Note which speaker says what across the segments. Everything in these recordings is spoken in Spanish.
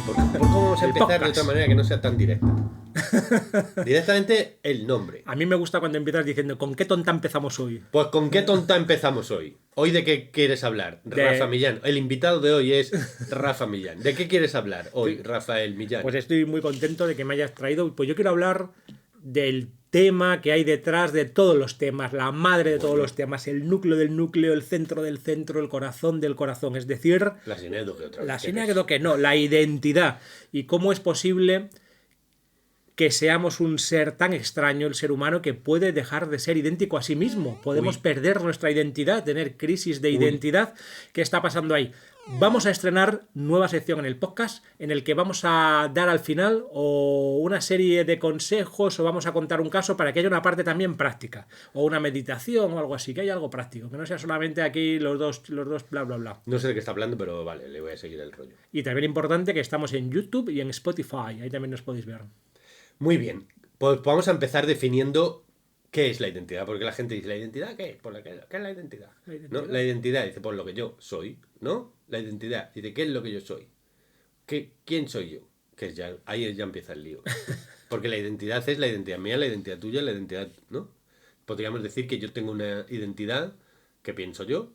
Speaker 1: ¿Por cómo vamos a
Speaker 2: El
Speaker 1: empezar de
Speaker 2: podcast.
Speaker 1: otra manera que no sea tan directa? Directamente el nombre.
Speaker 2: A mí me gusta cuando empiezas diciendo ¿con qué tonta empezamos hoy?
Speaker 1: Pues ¿con qué tonta empezamos hoy? ¿Hoy de qué quieres hablar?
Speaker 2: De-
Speaker 1: Rafa Millán. El invitado de hoy es Rafa Millán. ¿De qué quieres hablar hoy, Rafael Millán?
Speaker 2: Pues estoy muy contento de que me hayas traído. Pues yo quiero hablar del tema que hay detrás de todos los temas, la madre de todos los temas, el núcleo del núcleo, el centro del centro, el corazón del corazón. Es decir,
Speaker 1: La sinédoque otra vez.
Speaker 2: la sinécdoque que no, la identidad. Y cómo es posible que seamos un ser tan extraño, el ser humano, que puede dejar de ser idéntico a sí mismo. Podemos perder nuestra identidad, tener crisis de identidad. ¿Qué está pasando ahí? Vamos a estrenar nueva sección en el podcast en el que vamos a dar al final o una serie de consejos o vamos a contar un caso para que haya una parte también práctica o una meditación o algo así, que haya algo práctico, que no sea solamente aquí los dos bla bla bla.
Speaker 1: No sé de qué está hablando, pero vale, le voy a seguir el rollo.
Speaker 2: Y también importante que estamos en YouTube y en Spotify, ahí también nos podéis ver.
Speaker 1: Muy bien. Pues vamos a empezar definiendo qué es la identidad. Porque la gente dice, ¿la identidad qué es? ¿Qué es la identidad?
Speaker 2: La identidad.
Speaker 1: ¿No? La identidad dice, pues lo que yo soy, ¿no? La identidad dice, ¿qué es lo que yo soy? ¿Quién soy yo? Que es ya, ahí ya empieza el lío. Porque la identidad es la identidad mía, la identidad tuya, la identidad, ¿no? Podríamos decir que yo tengo una identidad que pienso yo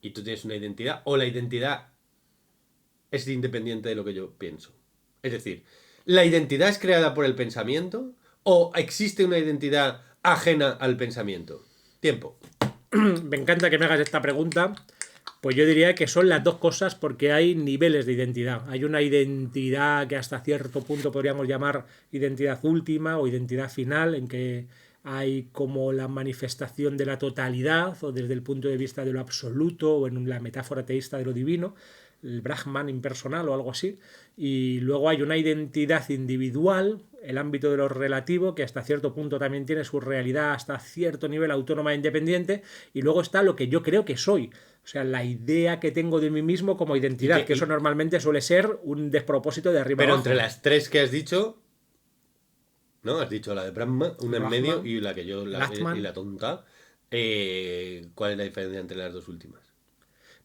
Speaker 1: y tú tienes una identidad, o la identidad es independiente de lo que yo pienso. Es decir, ¿la identidad es creada por el pensamiento o existe una identidad ajena al pensamiento? Tiempo.
Speaker 2: Me encanta que me hagas esta pregunta. Pues yo diría que son las dos cosas porque hay niveles de identidad. Hay una identidad que hasta cierto punto podríamos llamar identidad última o identidad final, en que hay como la manifestación de la totalidad o desde el punto de vista de lo absoluto o en la metáfora teísta de lo divino, el Brahman impersonal o algo así. Y luego hay una identidad individual, el ámbito de lo relativo, que hasta cierto punto también tiene su realidad hasta cierto nivel autónoma e independiente. Y luego está lo que yo creo que soy. O sea, la idea que tengo de mí mismo como identidad, que eso normalmente suele ser un despropósito de arriba
Speaker 1: Pero
Speaker 2: abajo.
Speaker 1: entre las tres que has dicho, ¿no? Has dicho la de Brahma, una en
Speaker 2: Brahma,
Speaker 1: medio y la que yo,
Speaker 2: Latman.
Speaker 1: y la tonta. ¿Cuál es la diferencia entre las dos últimas?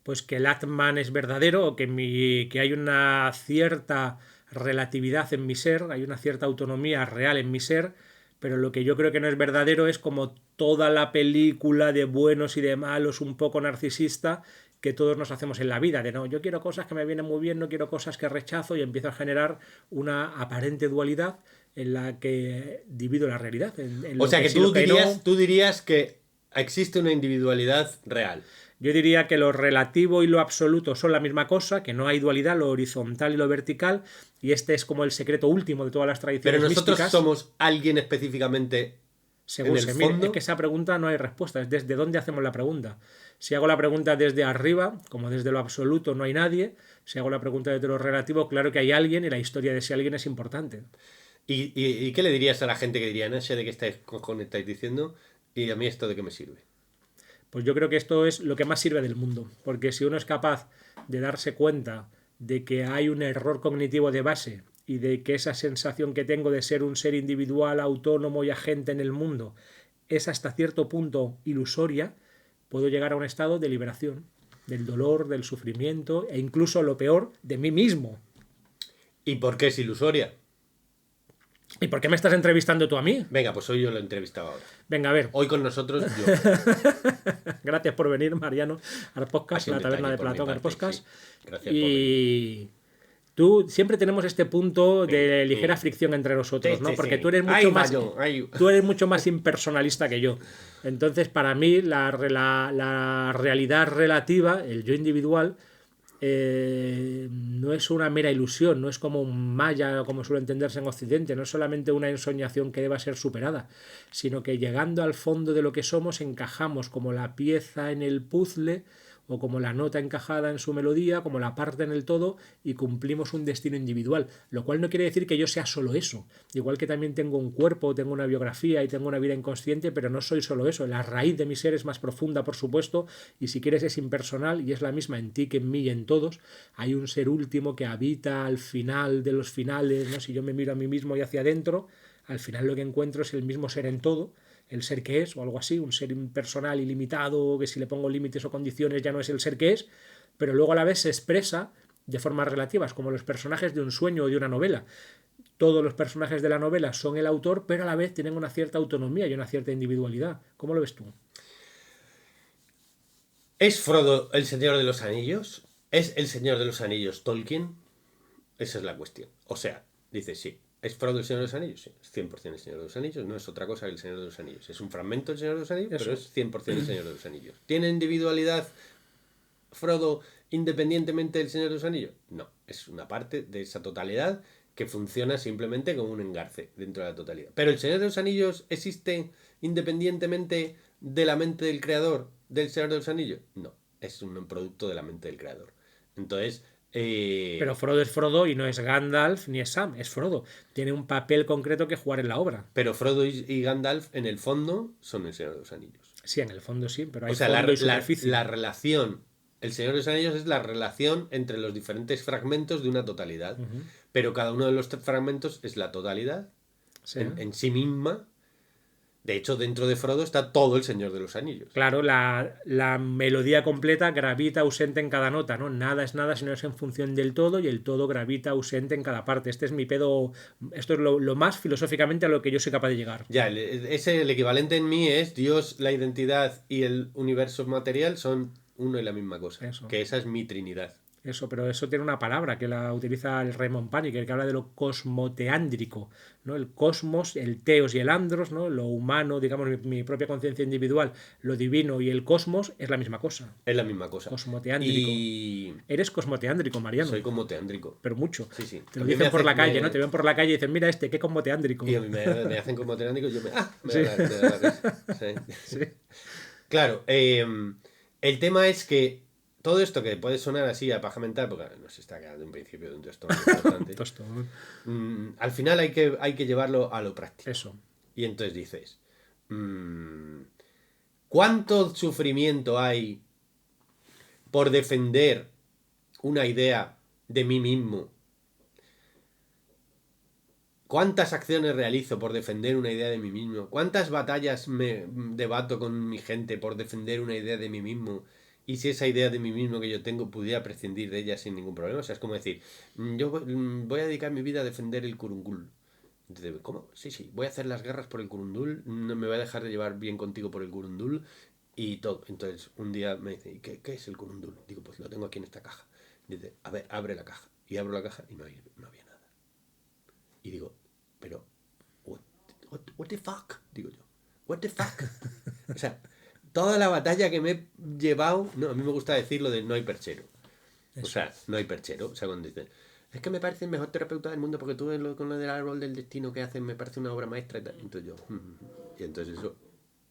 Speaker 2: Pues que el Atman es verdadero, o que hay una cierta relatividad en mi ser, hay una cierta autonomía real en mi ser, pero lo que yo creo que no es verdadero es como toda la película de buenos y de malos, un poco narcisista, que todos nos hacemos en la vida, de no, yo quiero cosas que me vienen muy bien, no quiero cosas que rechazo y empiezo a generar una aparente dualidad en la que divido la realidad. En
Speaker 1: O sea que
Speaker 2: sí, lo no.
Speaker 1: tú dirías que existe una individualidad real.
Speaker 2: Yo diría que lo relativo y lo absoluto son la misma cosa, que no hay dualidad, lo horizontal y lo vertical, y este es como el secreto último de todas las tradiciones
Speaker 1: Pero nosotros
Speaker 2: místicas.
Speaker 1: somos alguien específicamente
Speaker 2: Según
Speaker 1: en el
Speaker 2: se mire,
Speaker 1: fondo.
Speaker 2: es que esa pregunta no hay respuesta, es desde dónde hacemos la pregunta. Si hago la pregunta desde arriba, como desde lo absoluto no hay nadie, si hago la pregunta desde lo relativo, claro que hay alguien y la historia de ese alguien es importante.
Speaker 1: ¿Y qué le dirías a la gente que diría, no sé de qué cojones estáis diciendo y a mí esto de qué me sirve?
Speaker 2: Pues yo creo que esto es lo que más sirve del mundo, porque si uno es capaz de darse cuenta de que hay un error cognitivo de base y de que esa sensación que tengo de ser un ser individual, autónomo y agente en el mundo es hasta cierto punto ilusoria, puedo llegar a un estado de liberación del dolor, del sufrimiento e incluso lo peor, de mí mismo.
Speaker 1: ¿Y por qué es ilusoria?
Speaker 2: ¿Y por qué me estás entrevistando tú a mí?
Speaker 1: Venga, pues hoy yo lo entrevistaba ahora.
Speaker 2: Venga, a ver.
Speaker 1: Hoy con nosotros yo.
Speaker 2: Gracias por venir, Mariano, al
Speaker 1: Ha
Speaker 2: podcast,
Speaker 1: sido
Speaker 2: la
Speaker 1: un
Speaker 2: taberna
Speaker 1: detalle
Speaker 2: de
Speaker 1: por mi
Speaker 2: Platón, al
Speaker 1: parte,
Speaker 2: podcast.
Speaker 1: sí. Gracias por venir.
Speaker 2: Y tú siempre tenemos este punto de ligera fricción entre nosotros,
Speaker 1: Sí,
Speaker 2: ¿no?
Speaker 1: sí,
Speaker 2: Porque
Speaker 1: sí.
Speaker 2: tú eres
Speaker 1: Ahí
Speaker 2: mucho
Speaker 1: va
Speaker 2: más
Speaker 1: yo, ahí.
Speaker 2: tú eres mucho más impersonalista que yo. Entonces, para mí, la realidad relativa, el yo individual, no es una mera ilusión, no es como un maya, como suele entenderse en Occidente, no es solamente una ensoñación que deba ser superada, sino que llegando al fondo de lo que somos encajamos como la pieza en el puzzle o como la nota encajada en su melodía, como la parte en el todo y cumplimos un destino individual, lo cual no quiere decir que yo sea solo eso, igual que también tengo un cuerpo, tengo una biografía y tengo una vida inconsciente, pero no soy solo eso, la raíz de mi ser es más profunda, por supuesto, y si quieres es impersonal y es la misma en ti que en mí y en todos. Hay un ser último que habita al final de los finales, ¿no? Si yo me miro a mí mismo y hacia adentro, al final lo que encuentro es el mismo ser en todo, el ser que es, o algo así, un ser impersonal, ilimitado, que si le pongo límites o condiciones ya no es el ser que es, pero luego a la vez se expresa de formas relativas, como los personajes de un sueño o de una novela. Todos los personajes de la novela son el autor, pero a la vez tienen una cierta autonomía y una cierta individualidad. ¿Cómo lo ves tú?
Speaker 1: ¿Es Frodo el Señor de los Anillos? ¿Es el Señor de los Anillos Tolkien? Esa es la cuestión. O sea, dice sí. ¿Es Frodo el Señor de los Anillos? Sí, es 100% el Señor de los Anillos. No es otra cosa que el Señor de los Anillos. Es un fragmento del Señor de los Anillos,
Speaker 2: Eso.
Speaker 1: pero es 100% el Señor de los Anillos. ¿Tiene individualidad Frodo independientemente del Señor de los Anillos? No. Es una parte de esa totalidad que funciona simplemente como un engarce dentro de la totalidad. ¿Pero el Señor de los Anillos existe independientemente de la mente del creador del Señor de los Anillos? No. Es un producto de la mente del creador. Entonces...
Speaker 2: Pero Frodo es Frodo y no es Gandalf ni es Sam, es Frodo. Tiene un papel concreto que jugar en la obra.
Speaker 1: Pero Frodo y Gandalf, en el fondo, son el Señor de los Anillos.
Speaker 2: Sí, en el fondo sí, pero hay
Speaker 1: O sea,
Speaker 2: fondo y superficie.
Speaker 1: la relación, el Señor de los Anillos es la relación entre los diferentes fragmentos de una totalidad. Pero cada uno de los fragmentos es la totalidad
Speaker 2: Sí.
Speaker 1: en sí misma. De hecho, dentro de Frodo está todo el Señor de los Anillos.
Speaker 2: Claro, la melodía completa gravita ausente en cada nota, ¿no? Nada es nada si no es en función del todo y el todo gravita ausente en cada parte. Este es mi pedo, esto es lo más filosóficamente a lo que yo soy capaz de llegar.
Speaker 1: Ya, el equivalente en mí es Dios, la identidad y el universo material son uno y la misma cosa.
Speaker 2: Eso.
Speaker 1: Que esa es mi Trinidad.
Speaker 2: Eso, pero eso tiene una palabra que la utiliza el Raymond Paniker, que habla de lo cosmoteándrico, ¿no? El cosmos, el teos y el andros, ¿no? Lo humano, digamos, mi propia conciencia individual, lo divino y el cosmos es la misma cosa.
Speaker 1: Es la misma cosa.
Speaker 2: Cosmoteándrico.
Speaker 1: Y
Speaker 2: Eres cosmoteándrico, Mariano.
Speaker 1: soy como teándrico.
Speaker 2: Pero mucho.
Speaker 1: Sí, sí.
Speaker 2: Te lo
Speaker 1: A mí
Speaker 2: dicen
Speaker 1: me
Speaker 2: por
Speaker 1: hacen-
Speaker 2: la calle,
Speaker 1: me-
Speaker 2: ¿no? Te ven por la calle y dicen, mira este, qué cosmoteándrico.
Speaker 1: Y a mí me hacen como teránico y yo me da la risa. Sí.
Speaker 2: Sí.
Speaker 1: Claro, el tema es que todo esto que puede sonar así a paja mental, porque nos está quedando un principio de un trastorno importante,
Speaker 2: Tostón.
Speaker 1: al final hay que llevarlo a lo práctico.
Speaker 2: Eso.
Speaker 1: Y entonces dices, ¿cuánto sufrimiento hay por defender una idea de mí mismo? ¿Cuántas acciones realizo por defender una idea de mí mismo? ¿Cuántas batallas me debato con mi gente por defender una idea de mí mismo? Y si esa idea de mí mismo que yo tengo pudiera prescindir de ella sin ningún problema. O sea, es como decir, yo voy a dedicar mi vida a defender el curungul. Entonces, ¿cómo? Sí, voy a hacer las guerras por el curundul, no me voy a dejar de llevar bien contigo por el curundul y todo. Entonces, un día me dice, ¿qué es el curundul? Digo, pues lo tengo aquí en esta caja. Dice, a ver, abre la caja. Y abro la caja y no había nada. Y digo, pero, what the fuck? Digo yo, what the fuck? O sea, toda la batalla que me he llevado, no, a mí me gusta decirlo de no hay perchero. O sea, no hay perchero. O sea, cuando dicen, es que me parece el mejor terapeuta del mundo porque tú con lo del árbol del destino que hacen me parece una obra maestra y tal. Entonces yo, y entonces eso,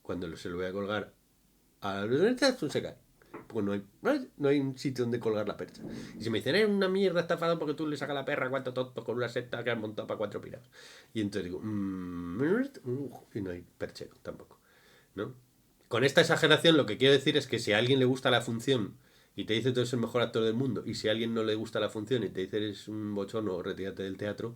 Speaker 1: cuando se lo voy a colgar a la universidad, se cae. Porque no hay un sitio donde colgar la percha. Y si me dicen, eres una mierda estafado porque tú le sacas la perra a cuatro tontos con una secta que has montado para 4 pirados. Y entonces digo, y no hay perchero tampoco, ¿no? Con esta exageración lo que quiero decir es que si a alguien le gusta la función y te dice tú eres el mejor actor del mundo, y si a alguien no le gusta la función y te dice eres un bochorno o retírate del teatro,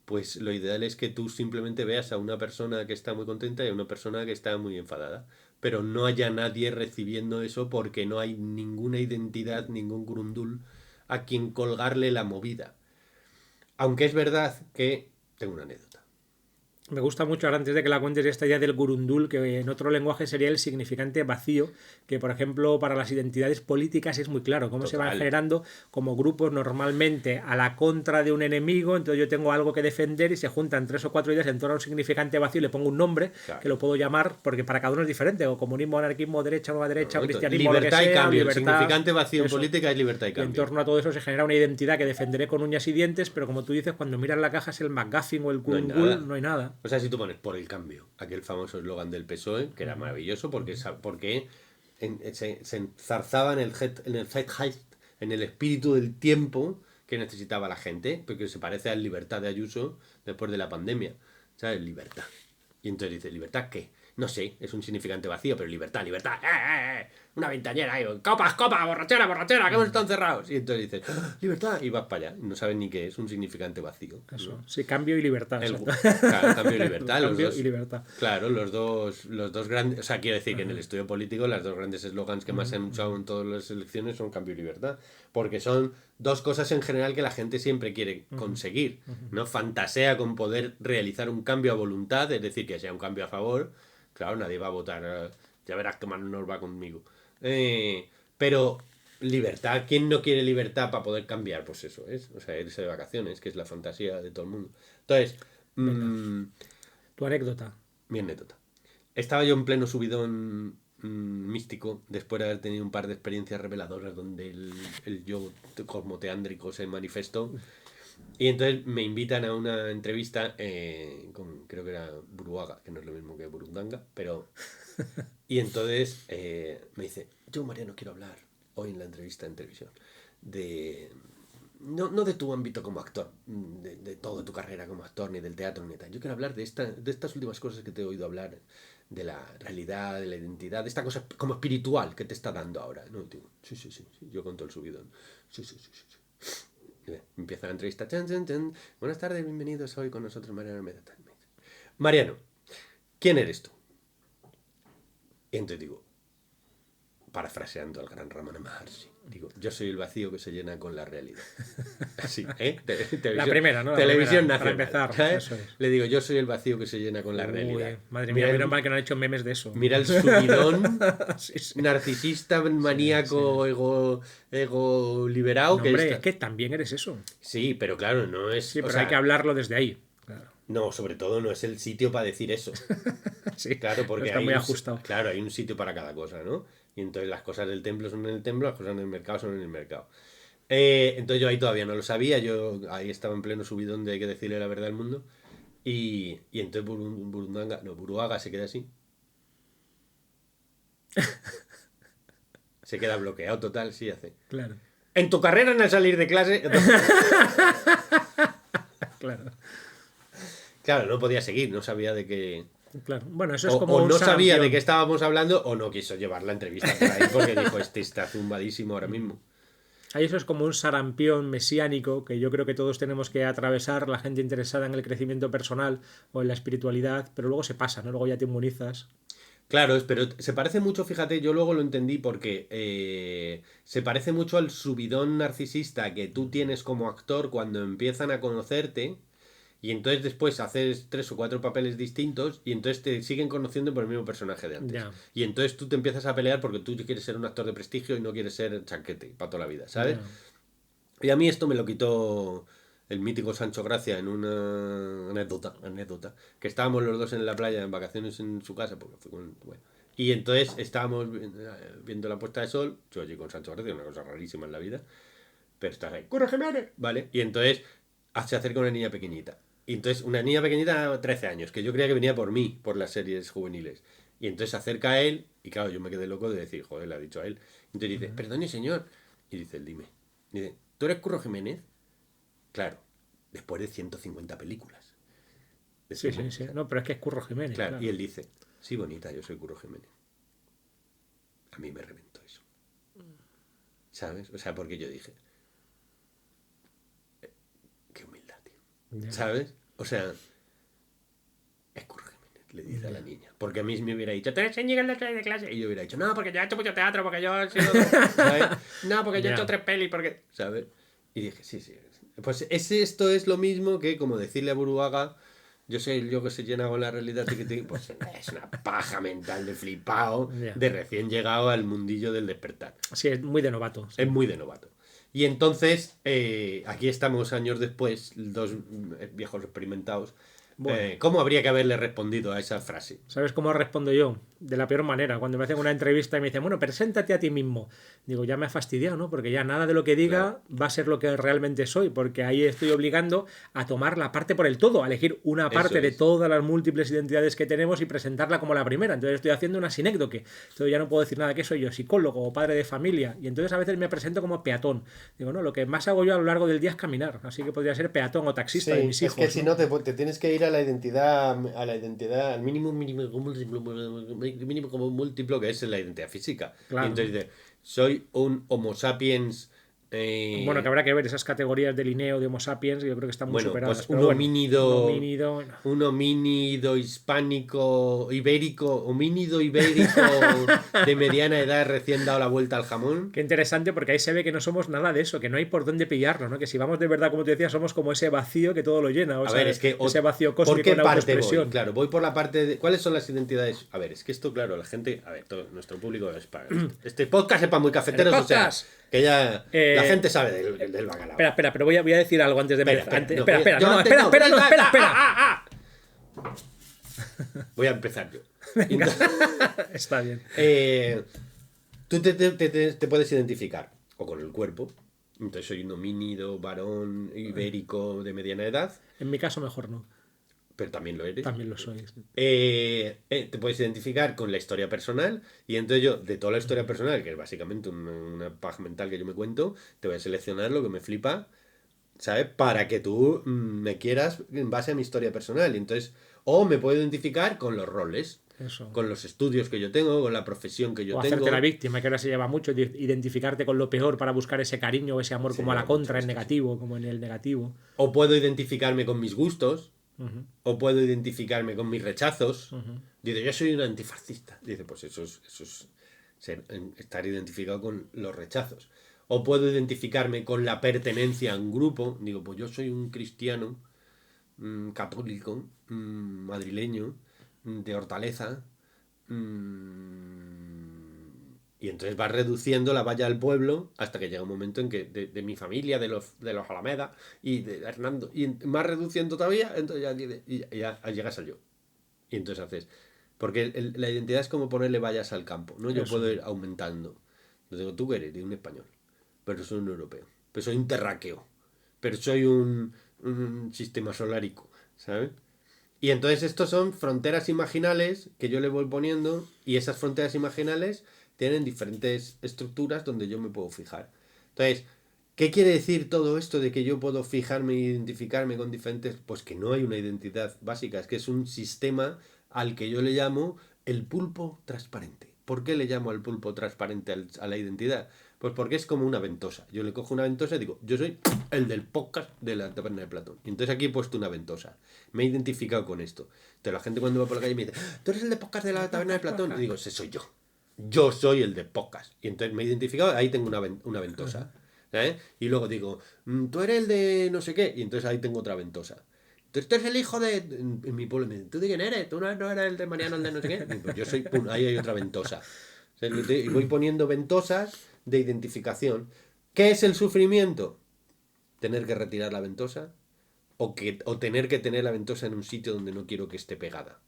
Speaker 1: pues lo ideal es que tú simplemente veas a una persona que está muy contenta y a una persona que está muy enfadada. Pero no haya nadie recibiendo eso porque no hay ninguna identidad, ningún grundul a quien colgarle la movida. Aunque es verdad que tengo una anécdota.
Speaker 2: Me gusta mucho, ahora antes de que la cuentes, esta idea del gurundul, que en otro lenguaje sería el significante vacío, que por ejemplo para las identidades políticas es muy claro, cómo se van generando como grupos normalmente a la contra de un enemigo, entonces yo tengo algo que defender y se juntan 3 o 4 ideas en torno a un significante vacío y le pongo un nombre, claro, que lo puedo llamar, porque para cada uno es diferente, o comunismo, anarquismo, derecha, nueva derecha, cristianismo,
Speaker 1: libertad
Speaker 2: lo que sea,
Speaker 1: y cambio,
Speaker 2: libertad,
Speaker 1: el significante vacío en
Speaker 2: eso.
Speaker 1: política es libertad y cambio.
Speaker 2: Y en torno a todo eso se genera una identidad que defenderé con uñas y dientes, pero como tú dices, cuando miras la caja es el McGuffin o el Gurungul, no hay nada.
Speaker 1: O sea, si tú pones por el cambio, aquel famoso eslogan del PSOE, que era maravilloso porque se enzarzaba en el zeitgeist, en el espíritu del tiempo que necesitaba la gente, porque se parece al Libertad de Ayuso después de la pandemia, ¿sabes? Libertad. Y entonces dice, ¿libertad qué? No sé, es un significante vacío, pero libertad, libertad. Una ventañera ahí, copas, copas, borrachera, borrachera, que hemos estado encerrados. Y entonces dices, libertad, y vas para allá. No sabes ni qué es un significante vacío.
Speaker 2: Eso,
Speaker 1: ¿no?
Speaker 2: sí, cambio y libertad.
Speaker 1: Claro, cambio y libertad.
Speaker 2: Cambio
Speaker 1: los dos,
Speaker 2: y libertad.
Speaker 1: Claro, los dos grandes. O sea, quiero decir que en el estudio político, las dos grandes eslogans que más se han usado en todas las elecciones son cambio y libertad. Porque son dos cosas en general que la gente siempre quiere conseguir. ¿No? Fantasea con poder realizar un cambio a voluntad, es decir, que sea un cambio a favor. Claro, nadie va a votar. Ya verás que Manor va conmigo. Pero libertad, ¿quién no quiere libertad para poder cambiar? Pues eso es, o sea, irse de vacaciones, que es la fantasía de todo el mundo. Entonces,
Speaker 2: Tu anécdota.
Speaker 1: mi anécdota. Estaba yo en pleno subidón místico, después de haber tenido un par de experiencias reveladoras donde el yo cosmoteándrico se manifestó. Y entonces me invitan a una entrevista con, creo que era Buruaga, que no es lo mismo que Burundanga, pero... Y entonces me dice, yo Mariano quiero hablar hoy en la entrevista en televisión de... No de tu ámbito como actor, de toda tu carrera como actor, ni del teatro, ni tal. Yo quiero hablar de estas últimas cosas que te he oído hablar, de la realidad, de la identidad, de esta cosa como espiritual que te está dando ahora. ¿No? Digo, sí, yo con todo el subidón. Sí. Empieza la entrevista. Chan, chan, chan. Buenas tardes, bienvenidos hoy con nosotros Mariano Meda. Mariano, ¿quién eres tú? Y entonces digo, parafraseando al gran Ramana Maharshi, digo, yo soy el vacío que se llena con la realidad. Así,
Speaker 2: La primera, ¿no?
Speaker 1: Televisión
Speaker 2: primera,
Speaker 1: nacional.
Speaker 2: para empezar, eso es.
Speaker 1: Le digo, yo soy el vacío que se llena con la realidad.
Speaker 2: Madre mía, menos mal que no han hecho memes de eso.
Speaker 1: Mira el subidón
Speaker 2: Sí.
Speaker 1: narcisista, maníaco, ego liberado.
Speaker 2: No,
Speaker 1: que
Speaker 2: hombre,
Speaker 1: está...
Speaker 2: es que también eres eso.
Speaker 1: Sí, pero claro, no es...
Speaker 2: Sí, pero hay que hablarlo desde ahí. Claro.
Speaker 1: No, sobre todo no es el sitio para decir eso.
Speaker 2: Sí,
Speaker 1: claro, porque
Speaker 2: está
Speaker 1: hay
Speaker 2: muy ajustado.
Speaker 1: Claro, hay un sitio para cada cosa, ¿no? Y entonces las cosas del templo son en el templo, las cosas en el mercado son en el mercado. Entonces yo ahí todavía no lo sabía, yo ahí estaba en pleno subidón de hay que decirle la verdad al mundo. Y entonces Buruaga se queda así. Se queda bloqueado total, sí hace.
Speaker 2: Claro.
Speaker 1: En tu carrera en el salir de clase...
Speaker 2: Claro.
Speaker 1: Claro, no podía seguir, no sabía de qué...
Speaker 2: Claro. Bueno, eso es como
Speaker 1: o
Speaker 2: un
Speaker 1: no sabía
Speaker 2: sarampión.
Speaker 1: de qué estábamos hablando o no quiso llevar la entrevista por ahí porque dijo, este está zumbadísimo ahora mismo.
Speaker 2: Ahí eso es como un sarampión mesiánico que yo creo que todos tenemos que atravesar, la gente interesada en el crecimiento personal o en la espiritualidad, pero luego se pasa, ¿no? Luego ya te inmunizas.
Speaker 1: Claro, pero se parece mucho, fíjate, yo luego lo entendí porque se parece mucho al subidón narcisista que tú tienes como actor cuando empiezan a conocerte y entonces después haces 3 o 4 papeles distintos y entonces te siguen conociendo por el mismo personaje de antes.
Speaker 2: Ya.
Speaker 1: Y entonces tú te empiezas a pelear porque tú quieres ser un actor de prestigio y no quieres ser chanquete para toda la vida, ¿sabes?
Speaker 2: Ya.
Speaker 1: Y a mí esto me lo quitó el mítico Sancho Gracia en una anécdota, que estábamos los dos en la playa en vacaciones en su casa, porque fue bueno. Y entonces estábamos viendo la puesta de sol, yo allí con Sancho Gracia, una cosa rarísima en la vida, pero estás ahí, ¡Curro Jiménez! ¿Vale? Y entonces se acerca una niña pequeñita. Y entonces una niña pequeñita de 13 años, que yo creía que venía por mí, por las series juveniles. Y entonces se acerca a él, y claro, yo me quedé loco de decir, joder, le ha dicho a él. Entonces dice, perdone señor. Y dice él, dime. Dice, ¿tú eres Curro Jiménez? Claro, después de 150 películas.
Speaker 2: Sí. No, pero es que es Curro Jiménez.
Speaker 1: Claro, y él dice, sí, bonita, yo soy Curro Jiménez. A mí me reventó eso. ¿Sabes? O sea, porque yo dije, qué humildad, tío.
Speaker 2: Ya.
Speaker 1: ¿Sabes? O sea, es Curro Jiménez, le dice a la niña. Porque a mí me hubiera dicho, ¿te enseñan la clase de clase? Y yo hubiera dicho, no, porque yo he hecho mucho teatro, porque yo he sido... ¿sabes? No, porque yo he hecho 3 pelis, porque... ¿Sabes? Y dije, sí. Pues esto es lo mismo que como decirle a Buruaga, yo soy el yo que se llena con la realidad, pues es una paja mental de flipado,
Speaker 2: Ya.
Speaker 1: de recién llegado al mundillo del despertar.
Speaker 2: Sí, es muy de novato. Sí.
Speaker 1: Es muy de novato. Y entonces, aquí estamos años después, dos viejos experimentados.
Speaker 2: Bueno.
Speaker 1: ¿Cómo habría que haberle respondido a esa frase?
Speaker 2: ¿Sabes cómo respondo yo? De la peor manera. Cuando me hacen una entrevista y me dicen, bueno, preséntate a ti mismo. Digo, ya me ha fastidiado, ¿no? Porque ya nada de lo que diga va a ser lo que realmente soy, porque ahí estoy obligando a tomar la parte por el todo, a elegir una parte
Speaker 1: Eso
Speaker 2: de
Speaker 1: es.
Speaker 2: todas las múltiples identidades que tenemos y presentarla como la primera. Entonces estoy haciendo una sinécdoque. Entonces ya no puedo decir nada que soy yo, psicólogo o padre de familia. Y entonces a veces me presento como peatón. Digo, no, lo que más hago yo a lo largo del día es caminar. Así que podría ser peatón o taxista de mis hijos.
Speaker 1: te tienes que ir a la identidad, al mínimo como múltiplo, que es la identidad física.
Speaker 2: Claro.
Speaker 1: Y entonces dice, soy un Homo sapiens.
Speaker 2: Bueno, que habrá que ver esas categorías de Linneo, de Homo sapiens, yo creo que están muy superadas.
Speaker 1: Pues
Speaker 2: Pero
Speaker 1: un
Speaker 2: bueno,
Speaker 1: homínido, un homínido hispánico, homínido ibérico de mediana edad recién dado la vuelta al jamón.
Speaker 2: Qué interesante, porque ahí se ve que no somos nada de eso, que no hay por dónde pillarlo, ¿no? Que si vamos de verdad, como te decía, somos como ese vacío que todo lo llena. O
Speaker 1: A
Speaker 2: sea,
Speaker 1: ver, es que
Speaker 2: ese vacío
Speaker 1: ¿por
Speaker 2: cósmico
Speaker 1: qué
Speaker 2: en
Speaker 1: parte
Speaker 2: autoexpresión.
Speaker 1: voy? Claro, voy por la parte de ¿cuáles son las identidades? A ver, es que esto, claro, la gente, a ver, todo nuestro público es para este podcast es para muy cafeteros, o sea, que ya la gente sabe del bacalao.
Speaker 2: Espera, pero voy a decir algo antes de empezar. Espera.
Speaker 1: Voy a empezar yo.
Speaker 2: Está bien.
Speaker 1: Tú te puedes identificar o con el cuerpo. Entonces soy un homínido, varón, ibérico de mediana edad.
Speaker 2: En mi caso mejor no.
Speaker 1: Pero también lo eres.
Speaker 2: También lo soy. Sí.
Speaker 1: Te puedes identificar con la historia personal. Y entonces yo, de toda la historia personal, que es básicamente una paja mental que yo me cuento, te voy a seleccionar lo que me flipa, ¿sabes? Para que tú me quieras en base a mi historia personal. Y entonces, o me puedo identificar con los roles.
Speaker 2: Eso.
Speaker 1: Con los estudios que yo tengo, con la profesión que yo
Speaker 2: o
Speaker 1: tengo.
Speaker 2: hacerte la víctima, que ahora se lleva mucho, identificarte con lo peor para buscar ese cariño o ese amor como a la contra, en negativo, como en el negativo.
Speaker 1: O puedo identificarme con mis gustos, o puedo identificarme con mis rechazos. Dice, yo soy un antifascista. Dice, pues eso es estar identificado con los rechazos. O puedo identificarme con la pertenencia a un grupo. Digo, pues yo soy un cristiano católico, madrileño, de Hortaleza, y entonces vas reduciendo la valla del pueblo hasta que llega un momento en que de mi familia, de los Alameda y de Hernando, y más reduciendo todavía, entonces ya llegas al yo. Y entonces haces, porque la identidad es como ponerle vallas al campo, ¿no? Yo puedo ir aumentando. Yo digo, tú que eres de un español, pero soy un europeo, pero soy un terráqueo, pero soy un sistema solárico, ¿sabes? Y entonces estos son fronteras imaginales que yo le voy poniendo, y esas fronteras imaginales tienen diferentes estructuras donde yo me puedo fijar. Entonces, ¿qué quiere decir todo esto de que yo puedo fijarme e identificarme con diferentes? Pues que no hay una identidad básica, es que es un sistema al que yo le llamo el pulpo transparente. ¿Por qué le llamo al pulpo transparente a la identidad? Pues porque es como una ventosa. Yo le cojo una ventosa y digo, yo soy el del podcast de la Taberna de Platón. Y entonces aquí he puesto una ventosa. Me he identificado con esto. Entonces la gente cuando va por la calle me dice, ¿tú eres el de podcast de la Taberna de Platón? Y digo, ese soy yo. Yo soy el de podcast. Y entonces me he identificado, ahí tengo una ventosa. ¿Eh? Y luego digo, tú eres el de no sé qué. Y entonces ahí tengo otra ventosa. Entonces tú eres el hijo de... En mi pueblo me dicen, ¿tú de quién eres? ¿Tú no eres el de Mariano, el de no sé qué? Y pues yo soy... Pum, ahí hay otra ventosa. Y voy poniendo ventosas de identificación. ¿Qué es el sufrimiento? Tener que retirar la ventosa o tener que tener la ventosa en un sitio donde no quiero que esté pegada.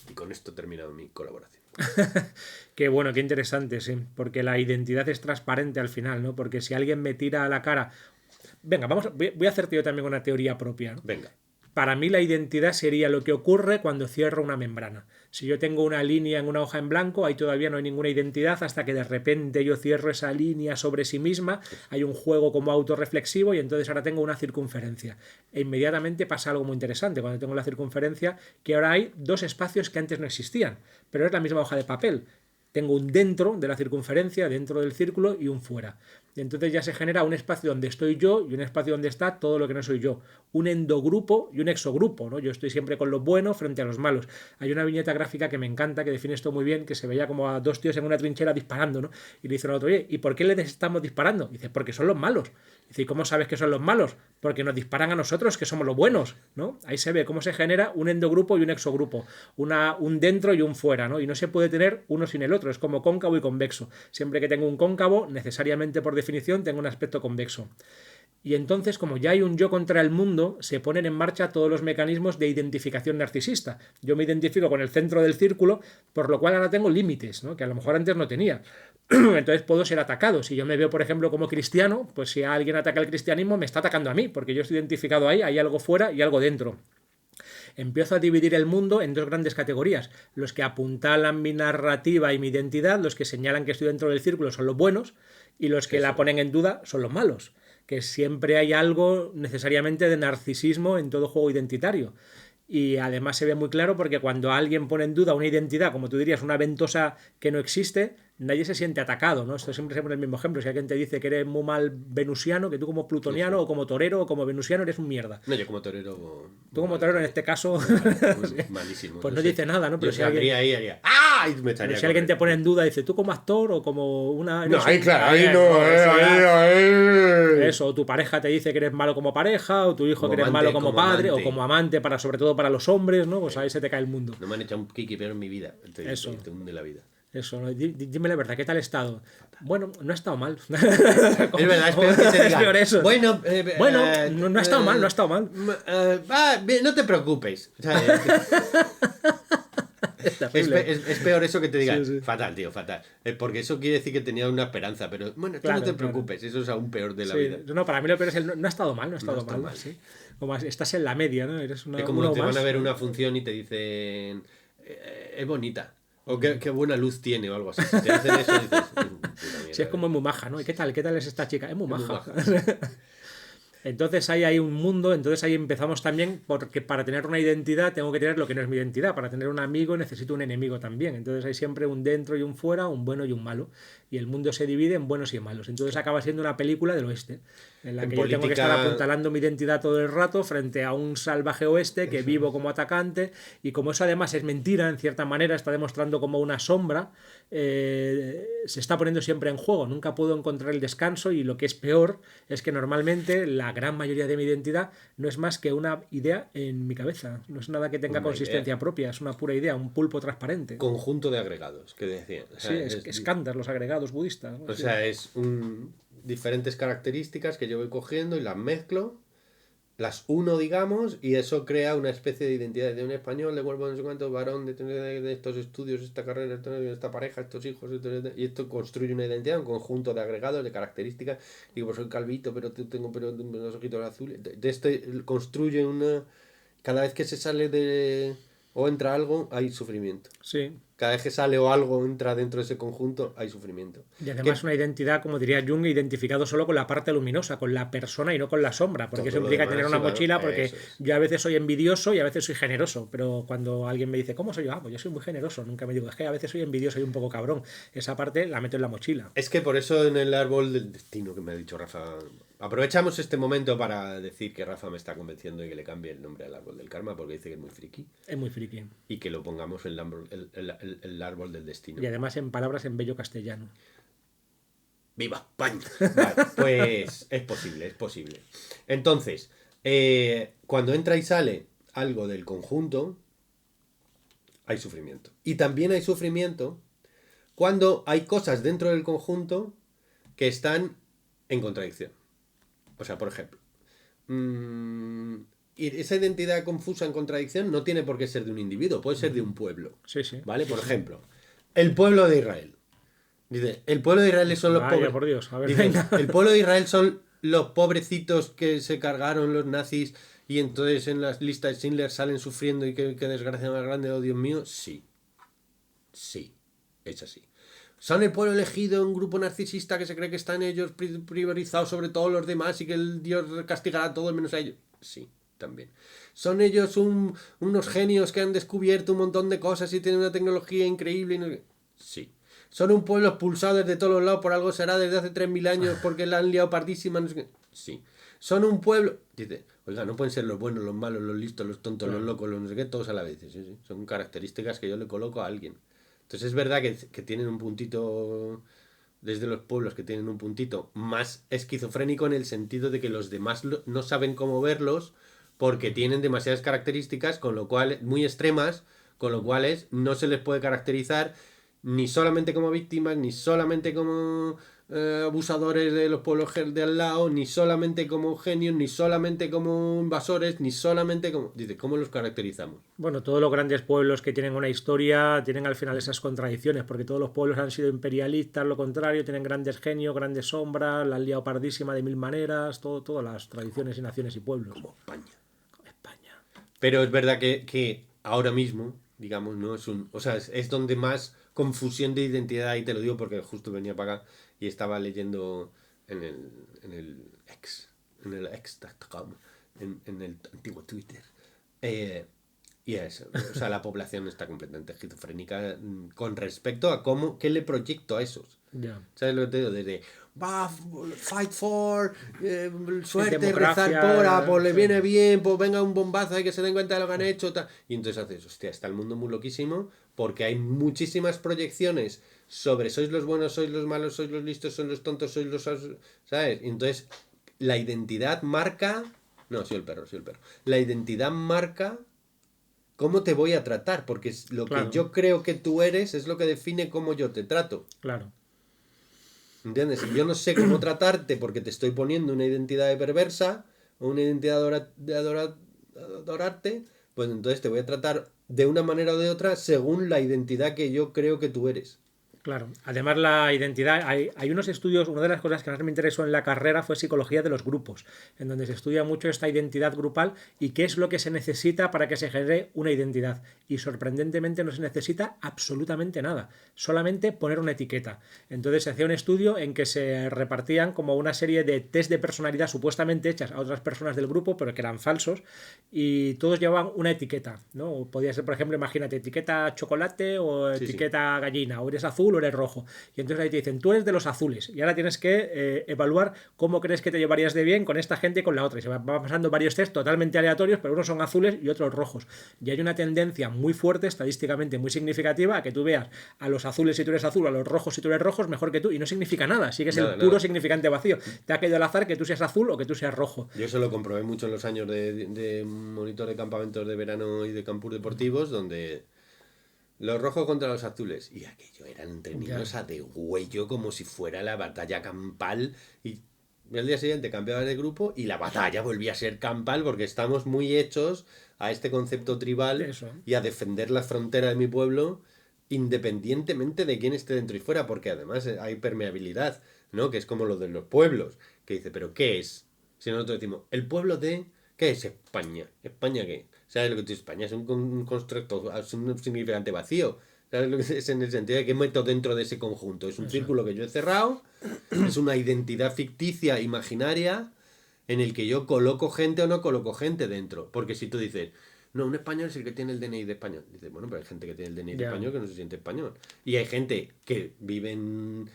Speaker 1: Y con esto he terminado mi colaboración.
Speaker 2: Qué bueno, qué interesante, sí. Porque la identidad es transparente al final, ¿no? Porque si alguien me tira a la cara... Venga, voy a hacerte yo también una teoría propia, ¿no?
Speaker 1: Venga.
Speaker 2: Para mí la identidad sería lo que ocurre cuando cierro una membrana. Si yo tengo una línea en una hoja en blanco, ahí todavía no hay ninguna identidad hasta que de repente yo cierro esa línea sobre sí misma, hay un juego como autorreflexivo y entonces ahora tengo una circunferencia. E inmediatamente pasa algo muy interesante cuando tengo la circunferencia, que ahora hay dos espacios que antes no existían, pero es la misma hoja de papel. Tengo un dentro de la circunferencia, dentro del círculo y un fuera. Y entonces ya se genera un espacio donde estoy yo y un espacio donde está todo lo que no soy yo. Un endogrupo y un exogrupo, ¿no? Yo estoy siempre con los buenos frente a los malos. Hay una viñeta gráfica que me encanta, que define esto muy bien, que se veía como a dos tíos en una trinchera disparando, ¿no? Y le dicen al otro, oye, ¿y por qué les estamos disparando? Y dice, porque son los malos. Y dice, ¿y cómo sabes que son los malos? Porque nos disparan a nosotros, que somos los buenos, ¿no? Ahí se ve cómo se genera un endogrupo y un exogrupo. Un dentro y un fuera, ¿no? Y no se puede tener uno sin el otro. Es como cóncavo y convexo. Siempre que tengo un cóncavo, necesariamente por definición, tengo un aspecto convexo. Y entonces, como ya hay un yo contra el mundo, se ponen en marcha todos los mecanismos de identificación narcisista. Yo me identifico con el centro del círculo, por lo cual ahora tengo límites, ¿no? Que a lo mejor antes no tenía. Entonces puedo ser atacado. Si yo me veo, por ejemplo, como cristiano, pues si alguien ataca el cristianismo, me está atacando a mí, porque yo estoy identificado ahí, hay algo fuera y algo dentro. Empiezo a dividir el mundo en dos grandes categorías. Los que apuntalan mi narrativa y mi identidad, los que señalan que estoy dentro del círculo son los buenos, y los que la ponen en duda son los malos. Que siempre hay algo necesariamente de narcisismo en todo juego identitario. Y además se ve muy claro porque cuando alguien pone en duda una identidad, como tú dirías, una ventosa que no existe, nadie se siente atacado, ¿no? Esto siempre se pone el mismo ejemplo. Si alguien te dice que eres muy mal venusiano, que tú como plutoniano o como torero o como venusiano eres un mierda.
Speaker 1: No, yo como torero...
Speaker 2: Tú como
Speaker 1: mal
Speaker 2: torero en
Speaker 1: también.
Speaker 2: este caso,
Speaker 1: Malísimo.
Speaker 2: pues
Speaker 1: Yo
Speaker 2: no
Speaker 1: sé.
Speaker 2: dice nada, ¿no? Pero
Speaker 1: Yo
Speaker 2: si alguien,
Speaker 1: saldría ahí y haría... ¡Ah! Y me echaría
Speaker 2: pero si
Speaker 1: a
Speaker 2: alguien te
Speaker 1: correr.
Speaker 2: pone en duda, dice tú como actor o como una...
Speaker 1: No,
Speaker 2: eres
Speaker 1: ahí
Speaker 2: un-
Speaker 1: claro, ahí
Speaker 2: eso
Speaker 1: no,
Speaker 2: ya-
Speaker 1: ahí.
Speaker 2: Eso, o tu pareja te dice que eres malo como pareja, o tu hijo que eres malo como
Speaker 1: Como
Speaker 2: padre, o
Speaker 1: amante.
Speaker 2: como amante, para, sobre todo para los hombres, ¿no? Pues ahí se te cae el mundo.
Speaker 1: No me han echado un kiki pero en mi vida.
Speaker 2: Eso.
Speaker 1: Te hunde la vida.
Speaker 2: Eso, ¿no? Dime la verdad, ¿qué tal he estado? Bueno, no ha estado mal.
Speaker 1: Es verdad, es peor que te
Speaker 2: Es
Speaker 1: digan,
Speaker 2: peor eso.
Speaker 1: Bueno,
Speaker 2: Bueno, no ha estado mal, no ha estado mal.
Speaker 1: Bien, no te preocupes. O sea,
Speaker 2: Es terrible.
Speaker 1: es peor eso que te digan,
Speaker 2: Sí, sí.
Speaker 1: fatal, tío, fatal. Porque eso quiere decir que tenía una esperanza, pero bueno, tú
Speaker 2: Claro,
Speaker 1: no te
Speaker 2: claro.
Speaker 1: preocupes, eso es aún peor de la
Speaker 2: Sí,
Speaker 1: vida.
Speaker 2: no, para mí lo peor es el no ha estado mal, no ha estado
Speaker 1: estado
Speaker 2: mal.
Speaker 1: mal.
Speaker 2: Sí. Como estás en la media, ¿no? Eres
Speaker 1: Es como
Speaker 2: uno
Speaker 1: te
Speaker 2: más.
Speaker 1: van a ver una función y te dicen, es bonita, o qué buena luz tiene o algo así. Si te dicen eso, dices, puta mierda,
Speaker 2: Sí, es como es muy maja, ¿no? ¿Y qué tal? ¿Qué tal es esta chica? Es muy
Speaker 1: muy
Speaker 2: maja.
Speaker 1: maja.
Speaker 2: Entonces ahí hay un mundo, entonces ahí empezamos también, porque para tener una identidad tengo que tener lo que no es mi identidad, para tener un amigo necesito un enemigo también, entonces hay siempre un dentro y un fuera, un bueno y un malo, y el mundo se divide en buenos y malos, entonces acaba siendo una película del oeste, en la
Speaker 1: En
Speaker 2: que yo tengo que estar
Speaker 1: política,
Speaker 2: apuntalando mi identidad todo el rato frente a un salvaje oeste que vivo como atacante, y como eso además es mentira, en cierta manera está demostrando como una sombra, se está poniendo siempre en juego, nunca puedo encontrar el descanso, y lo que es peor es que normalmente la gran mayoría de mi identidad no es más que una idea en mi cabeza, no es nada que tenga
Speaker 1: una
Speaker 2: consistencia
Speaker 1: idea,
Speaker 2: propia, es una pura idea, un pulpo transparente.
Speaker 1: conjunto de agregados, que decían. O
Speaker 2: Sí,
Speaker 1: sea,
Speaker 2: es Kantar, los agregados budistas, ¿no?
Speaker 1: o
Speaker 2: Sí.
Speaker 1: sea, diferentes características que yo voy cogiendo y las mezclo, las uno, digamos, y eso crea una especie de identidad de un español, de cuerpo no sé cuánto, varón, de estos estudios, esta carrera, esta pareja, estos hijos, y esto construye una identidad, un conjunto de agregados, de características. Digo, pues soy calvito, pero tengo los ojitos azules. De este construye una... Cada vez que se sale de... o entra algo, hay sufrimiento.
Speaker 2: Sí.
Speaker 1: Cada vez que sale o algo entra dentro de ese conjunto, hay sufrimiento.
Speaker 2: Y además
Speaker 1: Que
Speaker 2: una identidad, como diría Jung, identificado solo con la parte luminosa, con la persona y no con la sombra, porque
Speaker 1: todo
Speaker 2: eso
Speaker 1: lo
Speaker 2: implica
Speaker 1: demás
Speaker 2: tener
Speaker 1: se
Speaker 2: una
Speaker 1: va...
Speaker 2: mochila, porque
Speaker 1: Eso es.
Speaker 2: yo a veces soy envidioso y a veces soy generoso, pero cuando alguien me dice, ¿cómo soy yo? Ah, pues yo soy muy generoso, nunca me digo, es que a veces soy envidioso y un poco cabrón. Esa parte la meto en la mochila.
Speaker 1: Es que por eso en el árbol del destino que me ha dicho Rafa, aprovechamos este momento para decir que Rafa me está convenciendo y que le cambie el nombre al árbol del karma porque dice que es muy friki
Speaker 2: Es muy friki.
Speaker 1: y que lo pongamos en el árbol del destino.
Speaker 2: Y además en palabras en bello castellano.
Speaker 1: ¡Viva España! Vale, pues es posible, es posible. Entonces, cuando entra y sale algo del conjunto, hay sufrimiento. Y también hay sufrimiento cuando hay cosas dentro del conjunto que están en contradicción. O sea, por ejemplo, y esa identidad confusa en contradicción no tiene por qué ser de un individuo, puede ser de un pueblo.
Speaker 2: Sí, sí.
Speaker 1: ¿Vale? Por ejemplo, el pueblo de Israel. Dice, el pueblo de Israel son los
Speaker 2: Vaya,
Speaker 1: pobres.
Speaker 2: por Dios, a ver,
Speaker 1: Dice,
Speaker 2: venga.
Speaker 1: el pueblo de Israel son los pobrecitos que se cargaron los nazis y entonces en las listas de Schindler salen sufriendo y qué desgracia más grande, oh Dios mío. Sí. Sí, es así. ¿Son el pueblo elegido, un grupo narcisista que se cree que están ellos priorizados sobre todos los demás y que el Dios castigará a todos menos a ellos? Sí, también. ¿Son ellos unos genios que han descubierto un montón de cosas y tienen una tecnología increíble? Y no... Sí. ¿Son un pueblo expulsado desde todos los lados? Por algo será desde hace 3.000 años porque la han liado pardísima. No sé qué. Sí. ¿Son un pueblo? Dice, oiga, no pueden ser los buenos, los malos, los listos, los tontos, los locos, los no sé qué, todos a la vez. Sí, sí. Son características que yo le coloco a alguien. Entonces es verdad que tienen un puntito, desde los pueblos que tienen un puntito más esquizofrénico en el sentido de que los demás no saben cómo verlos porque tienen demasiadas características, con lo cual, muy extremas, con lo cual no se les puede caracterizar ni solamente como víctimas, ni solamente como abusadores de los pueblos de al lado, ni solamente como genios, ni solamente como invasores, ni solamente como... Dice, ¿cómo los caracterizamos?
Speaker 2: Bueno, todos los grandes pueblos que tienen una historia tienen al final esas contradicciones, porque todos los pueblos han sido imperialistas, lo contrario, tienen grandes genios, grandes sombras, la han liado pardísima de mil maneras, todas las tradiciones y naciones y pueblos.
Speaker 1: Como España.
Speaker 2: España.
Speaker 1: Pero es verdad que ahora mismo, digamos, no es un... O sea, es donde más confusión de identidad, y te lo digo porque justo venía para acá y estaba leyendo en el ex.com, en el antiguo Twitter, Y eso, o sea, la población está completamente esquizofrénica con respecto a qué le proyecto a esos.
Speaker 2: Ya.
Speaker 1: ¿Sabes lo que te digo? Desde, fight for, suerte, rezar
Speaker 2: Democracia,
Speaker 1: pues le
Speaker 2: sí.
Speaker 1: viene bien, pues venga un bombazo y que se den cuenta de lo que han hecho. Tal. Y entonces haces, hostia, está el mundo muy loquísimo porque hay muchísimas proyecciones sobre sois los buenos, sois los malos, sois los listos, sois los tontos, sois los... ¿Sabes? Y entonces la identidad marca... No, soy el perro. La identidad marca cómo te voy a tratar, porque lo
Speaker 2: Claro.
Speaker 1: que yo creo que tú eres es lo que define cómo yo te trato.
Speaker 2: Claro.
Speaker 1: ¿Entiendes? Si yo no sé cómo tratarte porque te estoy poniendo una identidad de perversa o una identidad de adorarte, pues entonces te voy a tratar de una manera o de otra según la identidad que yo creo que tú eres.
Speaker 2: Claro, además la identidad, hay unos estudios, una de las cosas que más me interesó en la carrera fue psicología de los grupos, en donde se estudia mucho esta identidad grupal y qué es lo que se necesita para que se genere una identidad. Y sorprendentemente no se necesita absolutamente nada, solamente poner una etiqueta. Entonces se hacía un estudio en que se repartían como una serie de test de personalidad supuestamente hechas a otras personas del grupo, pero que eran falsos, y todos llevaban una etiqueta, ¿no? Podía ser, por ejemplo, imagínate, etiqueta chocolate o
Speaker 1: Sí, sí.
Speaker 2: etiqueta gallina, o eres azul o eres rojo. Y entonces ahí te dicen, tú eres de los azules. Y ahora tienes que evaluar cómo crees que te llevarías de bien con esta gente y con la otra. Y se van pasando varios test totalmente aleatorios, pero unos son azules y otros rojos. Y hay una tendencia muy fuerte, estadísticamente muy significativa, a que tú veas a los azules si tú eres azul, a los rojos si tú eres rojos, mejor que tú. Y no significa nada, sigues el puro significante vacío. Te ha caído al azar que tú seas azul o que tú seas rojo.
Speaker 1: Yo eso lo comprobé mucho en los años de monitor de campamentos de verano y de campus deportivos, donde los rojos contra los azules. Y aquello eran entre niños a degüello como si fuera la batalla campal. Y el día siguiente cambiaba de grupo y la batalla volvía a ser campal porque estamos muy hechos a este concepto tribal
Speaker 2: Eso.
Speaker 1: y a defender la frontera de mi pueblo independientemente de quién esté dentro y fuera, porque además hay permeabilidad, ¿no? Que es como lo de los pueblos, que dice, ¿pero qué es? Si nosotros decimos, el pueblo de... ¿Qué es España? ¿España qué? ¿Sabes lo que es España? Es un constructo, es un significante vacío. ¿Sabes lo que es en el sentido de que meto dentro de ese conjunto? Es un círculo que yo he cerrado, es una identidad ficticia, imaginaria, en el que yo coloco gente o no coloco gente dentro. Porque si tú dices, no, un español es el que tiene el DNI de español. Dices, bueno, pero hay gente que tiene el DNI de español que no se siente español. Y hay gente que vive en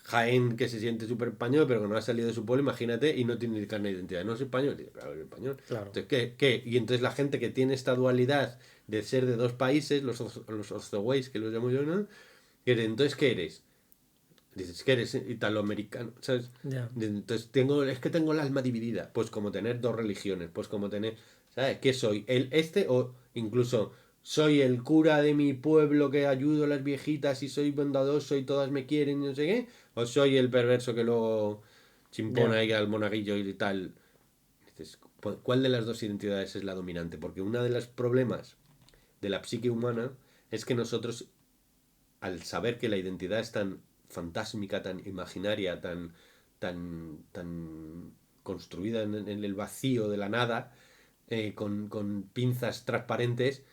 Speaker 1: Jaén que se siente súper español, pero que no ha salido de su pueblo, imagínate, y no tiene carne de identidad. No es español. Dice, claro, es español.
Speaker 2: Claro.
Speaker 1: Entonces, ¿qué? Y entonces la gente que tiene esta dualidad de ser de dos países, los Ozoways, que los llamo yo, ¿no? Entonces, ¿qué eres? Dices que eres italoamericano, ¿sabes? Entonces es que tengo el alma dividida. Pues como tener dos religiones, pues como tener, ¿sabes? ¿Qué soy? O incluso soy el cura de mi pueblo que ayudo a las viejitas y soy bondadoso y todas me quieren y no sé qué. O soy el perverso que luego chimpona ahí al monaguillo y tal. Dices, ¿cuál de las dos identidades es la dominante? Porque uno de los problemas de la psique humana es que nosotros, al saber que la identidad es tan fantásmica, tan imaginaria, tan construida en el vacío de la nada, con pinzas transparentes,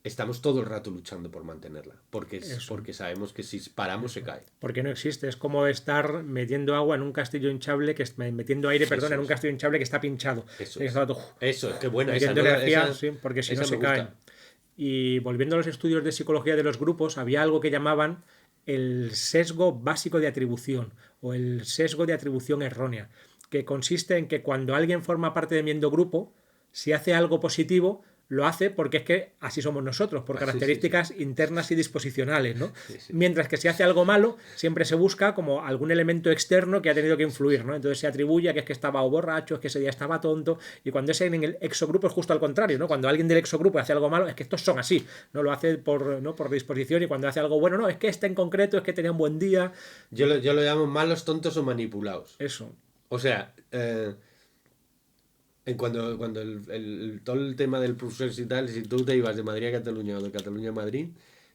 Speaker 1: estamos todo el rato luchando por mantenerla. Porque sabemos que si paramos se cae.
Speaker 2: Porque no existe. Es como estar metiendo agua en un castillo hinchable, metiendo aire, en un castillo hinchable que está pinchado.
Speaker 1: Eso es, qué buena esa,
Speaker 2: energía, sí, porque si no se caen. Y volviendo a los estudios de psicología de los grupos, había algo que llamaban el sesgo básico de atribución o el sesgo de atribución errónea, que consiste en que cuando alguien forma parte de mi endogrupo, si hace algo positivo, lo hace porque es que así somos nosotros, por características internas y disposicionales, ¿no? Mientras que si hace algo malo, siempre se busca como algún elemento externo que ha tenido que influir, ¿no? Entonces se atribuye a que es que estaba borracho, es que ese día estaba tonto, y cuando es en el exogrupo es justo al contrario, ¿no? Cuando alguien del exogrupo hace algo malo, es que estos son así, no lo hace por disposición, y cuando hace algo bueno, no, es que este en concreto es que tenía un buen día.
Speaker 1: Yo lo llamo malos, tontos o manipulados.
Speaker 2: Eso.
Speaker 1: O sea, cuando todo el tema del procés y tal, si tú te ibas de Madrid a Cataluña o de Cataluña a Madrid,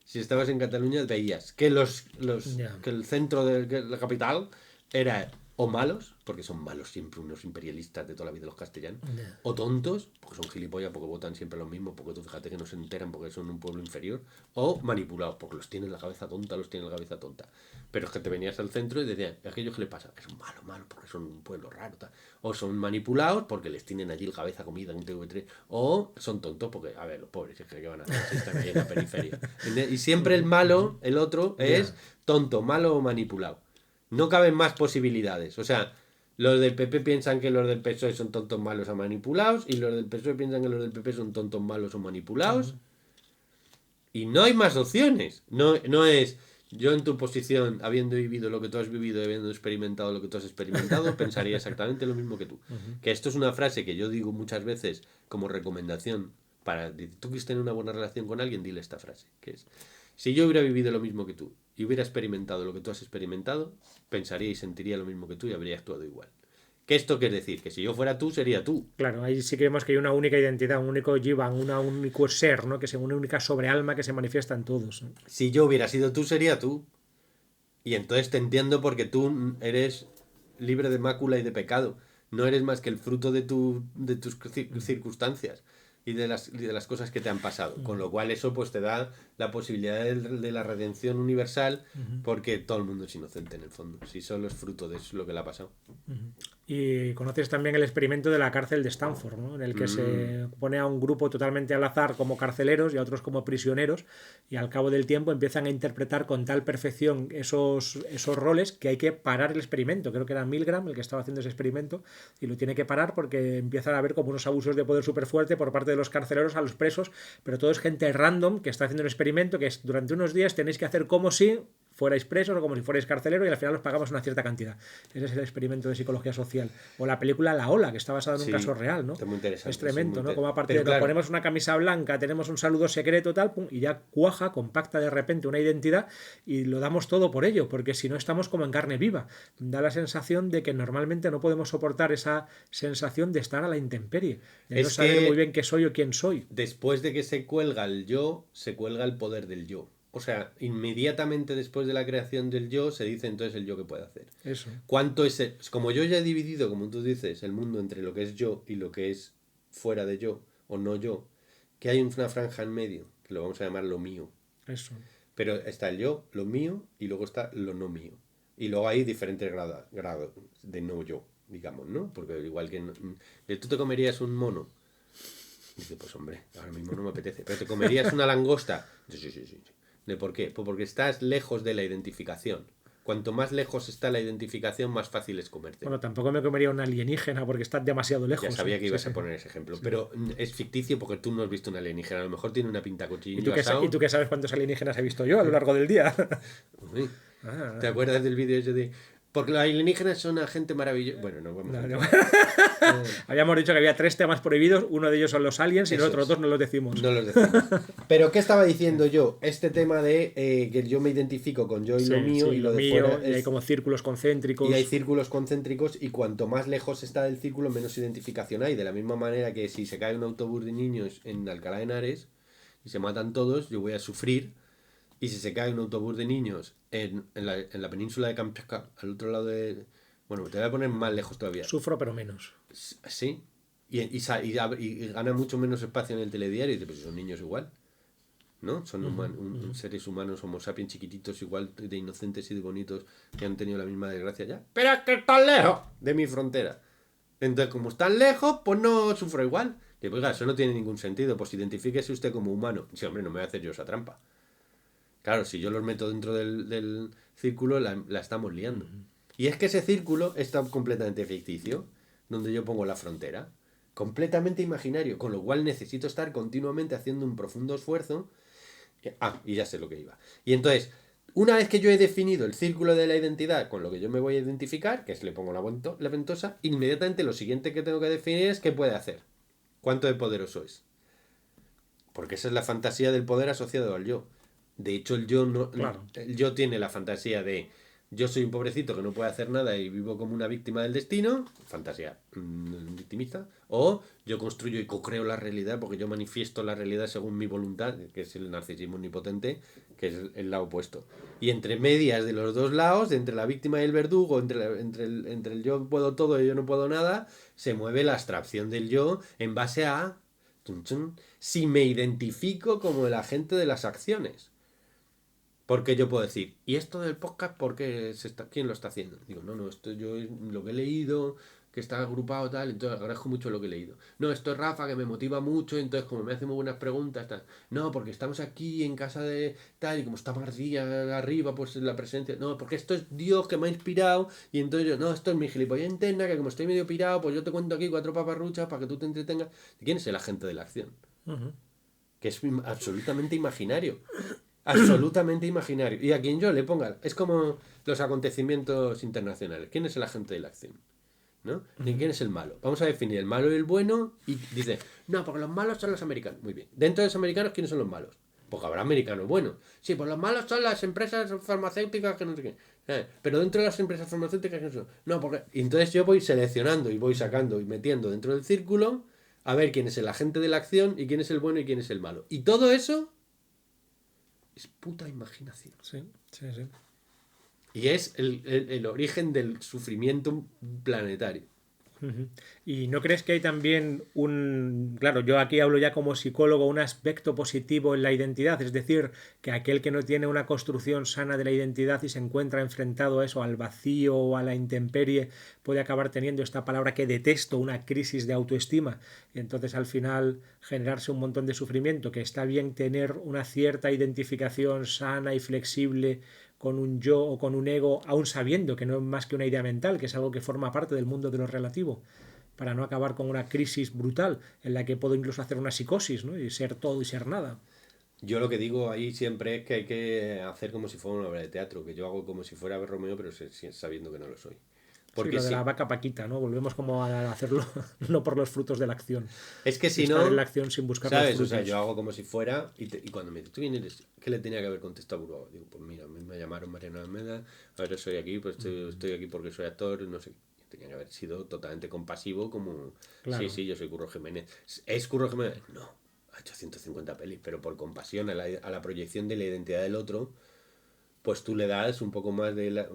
Speaker 1: si estabas en Cataluña veías que que el centro de la capital era o malos, porque son malos siempre unos imperialistas de toda la vida los castellanos,
Speaker 2: Ya.
Speaker 1: o tontos, porque son gilipollas, porque votan siempre lo mismo, porque tú fíjate que no se enteran porque son un pueblo inferior, o manipulados, porque los tienen la cabeza tonta, Pero es que te venías al centro y decían, ¿a aquellos qué les pasa? Que son malos, porque son un pueblo raro, tal. O son manipulados porque les tienen allí la cabeza comida en un TV3, o son tontos porque, a ver, los pobres, ¿qué van a hacer si están ahí en la periferia? ¿Entiendes? Y siempre el malo, el otro, es tonto, malo o manipulado. No caben más posibilidades. O sea, los del PP piensan que los del PSOE son tontos, malos o manipulados, y los del PSOE piensan que los del PP son tontos, malos o manipulados. Y no hay más opciones. No es yo en tu posición, habiendo vivido lo que tú has vivido, habiendo experimentado lo que tú has experimentado, pensaría exactamente lo mismo que tú. Que esto es una frase que yo digo muchas veces como recomendación para tú quieres tener una buena relación con alguien, dile esta frase, que es: si yo hubiera vivido lo mismo que tú y hubiera experimentado lo que tú has experimentado, pensaría y sentiría lo mismo que tú y habría actuado igual. ¿Qué esto quiere decir? Que si yo fuera tú, sería tú.
Speaker 2: Claro, ahí sí que vemos que hay una única identidad, un único jivan, un único ser, ¿no? Que es una única sobrealma que se manifiesta en todos, ¿no?
Speaker 1: Si yo hubiera sido tú, sería tú. Y entonces te entiendo porque tú eres libre de mácula y de pecado. No eres más que el fruto de tus circunstancias y de las cosas que te han pasado. Con lo cual eso pues te da la posibilidad de la redención universal, porque todo el mundo es inocente en el fondo. Si solo es fruto de eso lo que le ha pasado.
Speaker 2: Y conoces también el experimento de la cárcel de Stanford, ¿no? En el que se pone a un grupo totalmente al azar como carceleros y a otros como prisioneros, y al cabo del tiempo empiezan a interpretar con tal perfección esos roles que hay que parar el experimento. Creo que era Milgram el que estaba haciendo ese experimento, y lo tiene que parar porque empiezan a haber como unos abusos de poder súper fuerte por parte de los carceleros a los presos, pero todo es gente random que está haciendo un experimento que es: durante unos días tenéis que hacer como si fuerais presos o como si fuerais carcelero, y al final os pagamos una cierta cantidad. Ese es el experimento de psicología social. O la película La Ola, que está basada en un caso real, ¿no?
Speaker 1: Está muy interesante.
Speaker 2: Es tremendo, ¿no? Como a partir
Speaker 1: Pero
Speaker 2: de
Speaker 1: claro,
Speaker 2: ponemos una camisa blanca, tenemos un saludo secreto, tal, pum, y ya cuaja, compacta de repente una identidad, y lo damos todo por ello, porque si no estamos como en carne viva. Da la sensación de que normalmente no podemos soportar esa sensación de estar a la intemperie, de no saber muy bien qué soy o quién soy.
Speaker 1: Después de que se cuelga el yo, se cuelga el poder del yo. O sea, inmediatamente después de la creación del yo, se dice entonces el yo que puede hacer.
Speaker 2: Eso.
Speaker 1: ¿Cuánto es como yo ya he dividido, como tú dices, el mundo entre lo que es yo y lo que es fuera de yo o no yo, que hay una franja en medio, que lo vamos a llamar lo mío.
Speaker 2: Eso.
Speaker 1: Pero está el yo, lo mío, y luego está lo no mío. Y luego hay diferentes grados de no yo, digamos, ¿no? Porque igual que tú te comerías un mono. Dice, pues hombre, ahora mismo no me apetece. Pero te comerías una langosta. Sí. ¿De por qué? Pues porque estás lejos de la identificación. Cuanto más lejos está la identificación, más fácil es comerte.
Speaker 2: Bueno, tampoco me comería un alienígena porque está demasiado lejos.
Speaker 1: Ya sabía que ibas a poner ese ejemplo. Sí. Pero es ficticio porque tú no has visto un alienígena. A lo mejor tiene una pinta cochillo asado.
Speaker 2: ¿Y tú qué sabes cuántos alienígenas he visto yo a lo largo del día?
Speaker 1: ¿Te acuerdas del vídeo ese de... Porque los alienígenas son gente maravillosa? Bueno, no vamos
Speaker 2: Habíamos dicho que había 3 temas prohibidos. Uno de ellos son los aliens y los otros 2 no los decimos.
Speaker 1: No los decimos. Pero ¿qué estaba diciendo yo? Este tema de que yo me identifico con yo y lo mío, y lo de
Speaker 2: mío,
Speaker 1: fuera
Speaker 2: y hay como círculos concéntricos.
Speaker 1: Y hay círculos concéntricos, y cuanto más lejos está del círculo, menos identificación hay. De la misma manera que si se cae un autobús de niños en Alcalá de Henares y se matan todos, yo voy a sufrir. Y si se cae un autobús de niños en la península de Kamchatka, al otro lado de... Bueno, te voy a poner más lejos todavía.
Speaker 2: Sufro, pero menos.
Speaker 1: Sí. Y gana mucho menos espacio en el telediario. Y dices, pues son niños igual, ¿no? Son seres humanos, homo sapiens chiquititos, igual de inocentes y de bonitos, que han tenido la misma desgracia ya. Pero es que están lejos de mi frontera. Entonces, como están lejos, pues no sufro igual. Y pues, oiga, eso no tiene ningún sentido. Pues identifíquese usted como humano. Sí, hombre, no me voy a hacer yo esa trampa. Claro, si yo los meto dentro del círculo, la estamos liando. Y es que ese círculo está completamente ficticio, donde yo pongo la frontera. Completamente imaginario, con lo cual necesito estar continuamente haciendo un profundo esfuerzo. Y ya sé lo que iba. Y entonces, una vez que yo he definido el círculo de la identidad con lo que yo me voy a identificar, que es le pongo la ventosa, inmediatamente lo siguiente que tengo que definir es qué puede hacer. ¿Cuánto de poderoso es? Porque esa es la fantasía del poder asociado al yo. De hecho, el yo no,
Speaker 2: claro.
Speaker 1: El yo tiene la fantasía de yo soy un pobrecito que no puede hacer nada y vivo como una víctima del destino, fantasía victimista, o yo construyo y co-creo la realidad porque yo manifiesto la realidad según mi voluntad, que es el narcisismo omnipotente, que es el lado opuesto. Y entre medias de los dos lados, entre la víctima y el verdugo, entre el yo puedo todo y yo no puedo nada, se mueve la abstracción del yo en base a si me identifico como el agente de las acciones. Porque yo puedo decir, ¿y esto del podcast por qué quién lo está haciendo? Digo, no, esto yo lo que he leído, que está agrupado tal, entonces agradezco mucho lo que he leído. No, esto es Rafa, que me motiva mucho, entonces como me hace muy buenas preguntas, tal. No, porque estamos aquí en casa de tal, y como está Marcilla arriba, pues la presencia. No, porque esto es Dios que me ha inspirado, y entonces yo, no, esto es mi gilipollez interna, que como estoy medio pirado, pues yo te cuento aquí 4 paparruchas para que tú te entretengas. ¿Quién es el agente de la acción? Que es absolutamente imaginario. Absolutamente imaginario. Y a quien yo le ponga, es como los acontecimientos internacionales. ¿Quién es el agente de la acción? ¿No? ¿Quién es el malo? Vamos a definir el malo y el bueno. Y dice, no, porque los malos son los americanos. Muy bien. Dentro de los americanos, ¿quiénes son los malos? Porque habrá americanos buenos. Sí, pues los malos son las empresas farmacéuticas que no sé qué. Pero dentro de las empresas farmacéuticas, ¿quiénes son? No, porque. Y entonces yo voy seleccionando y voy sacando y metiendo dentro del círculo a ver quién es el agente de la acción y quién es el bueno y quién es el malo. Y todo eso es puta imaginación.
Speaker 2: Sí.
Speaker 1: Y es el origen del sufrimiento planetario.
Speaker 2: ¿Y no crees que hay también claro, yo aquí hablo ya como psicólogo, un aspecto positivo en la identidad? Es decir, que aquel que no tiene una construcción sana de la identidad y se encuentra enfrentado a eso, al vacío o a la intemperie, puede acabar teniendo esta palabra que detesto, una crisis de autoestima, y entonces al final generarse un montón de sufrimiento, que está bien tener una cierta identificación sana y flexible con un yo o con un ego, aún sabiendo que no es más que una idea mental, que es algo que forma parte del mundo de lo relativo, para no acabar con una crisis brutal en la que puedo incluso hacer una psicosis, ¿no? Y ser todo y ser nada.
Speaker 1: Yo lo que digo ahí siempre es que hay que hacer como si fuera una obra de teatro, que yo hago como si fuera Romeo, pero sabiendo que no lo soy.
Speaker 2: Porque lo de la vaca Paquita, ¿no? Volvemos como a hacerlo no por los frutos de la acción.
Speaker 1: Es que si
Speaker 2: estar
Speaker 1: no,
Speaker 2: en la acción sin buscar
Speaker 1: ¿sabes?
Speaker 2: los frutos.
Speaker 1: O sea, yo hago como si fuera y cuando me dice, ¿tú quién eres? ¿Qué le tenía que haber contestado a Burgos? Digo, pues mira, a mí me llamaron Mariano Almeda, ahora soy aquí, pues estoy aquí porque soy actor, no sé. Tenía que haber sido totalmente compasivo como,
Speaker 2: Claro.
Speaker 1: sí, yo soy Curro Jiménez. ¿Es Curro Jiménez? No, ha hecho 150 pelis, pero por compasión a la proyección de la identidad del otro, pues tú le das un poco más de,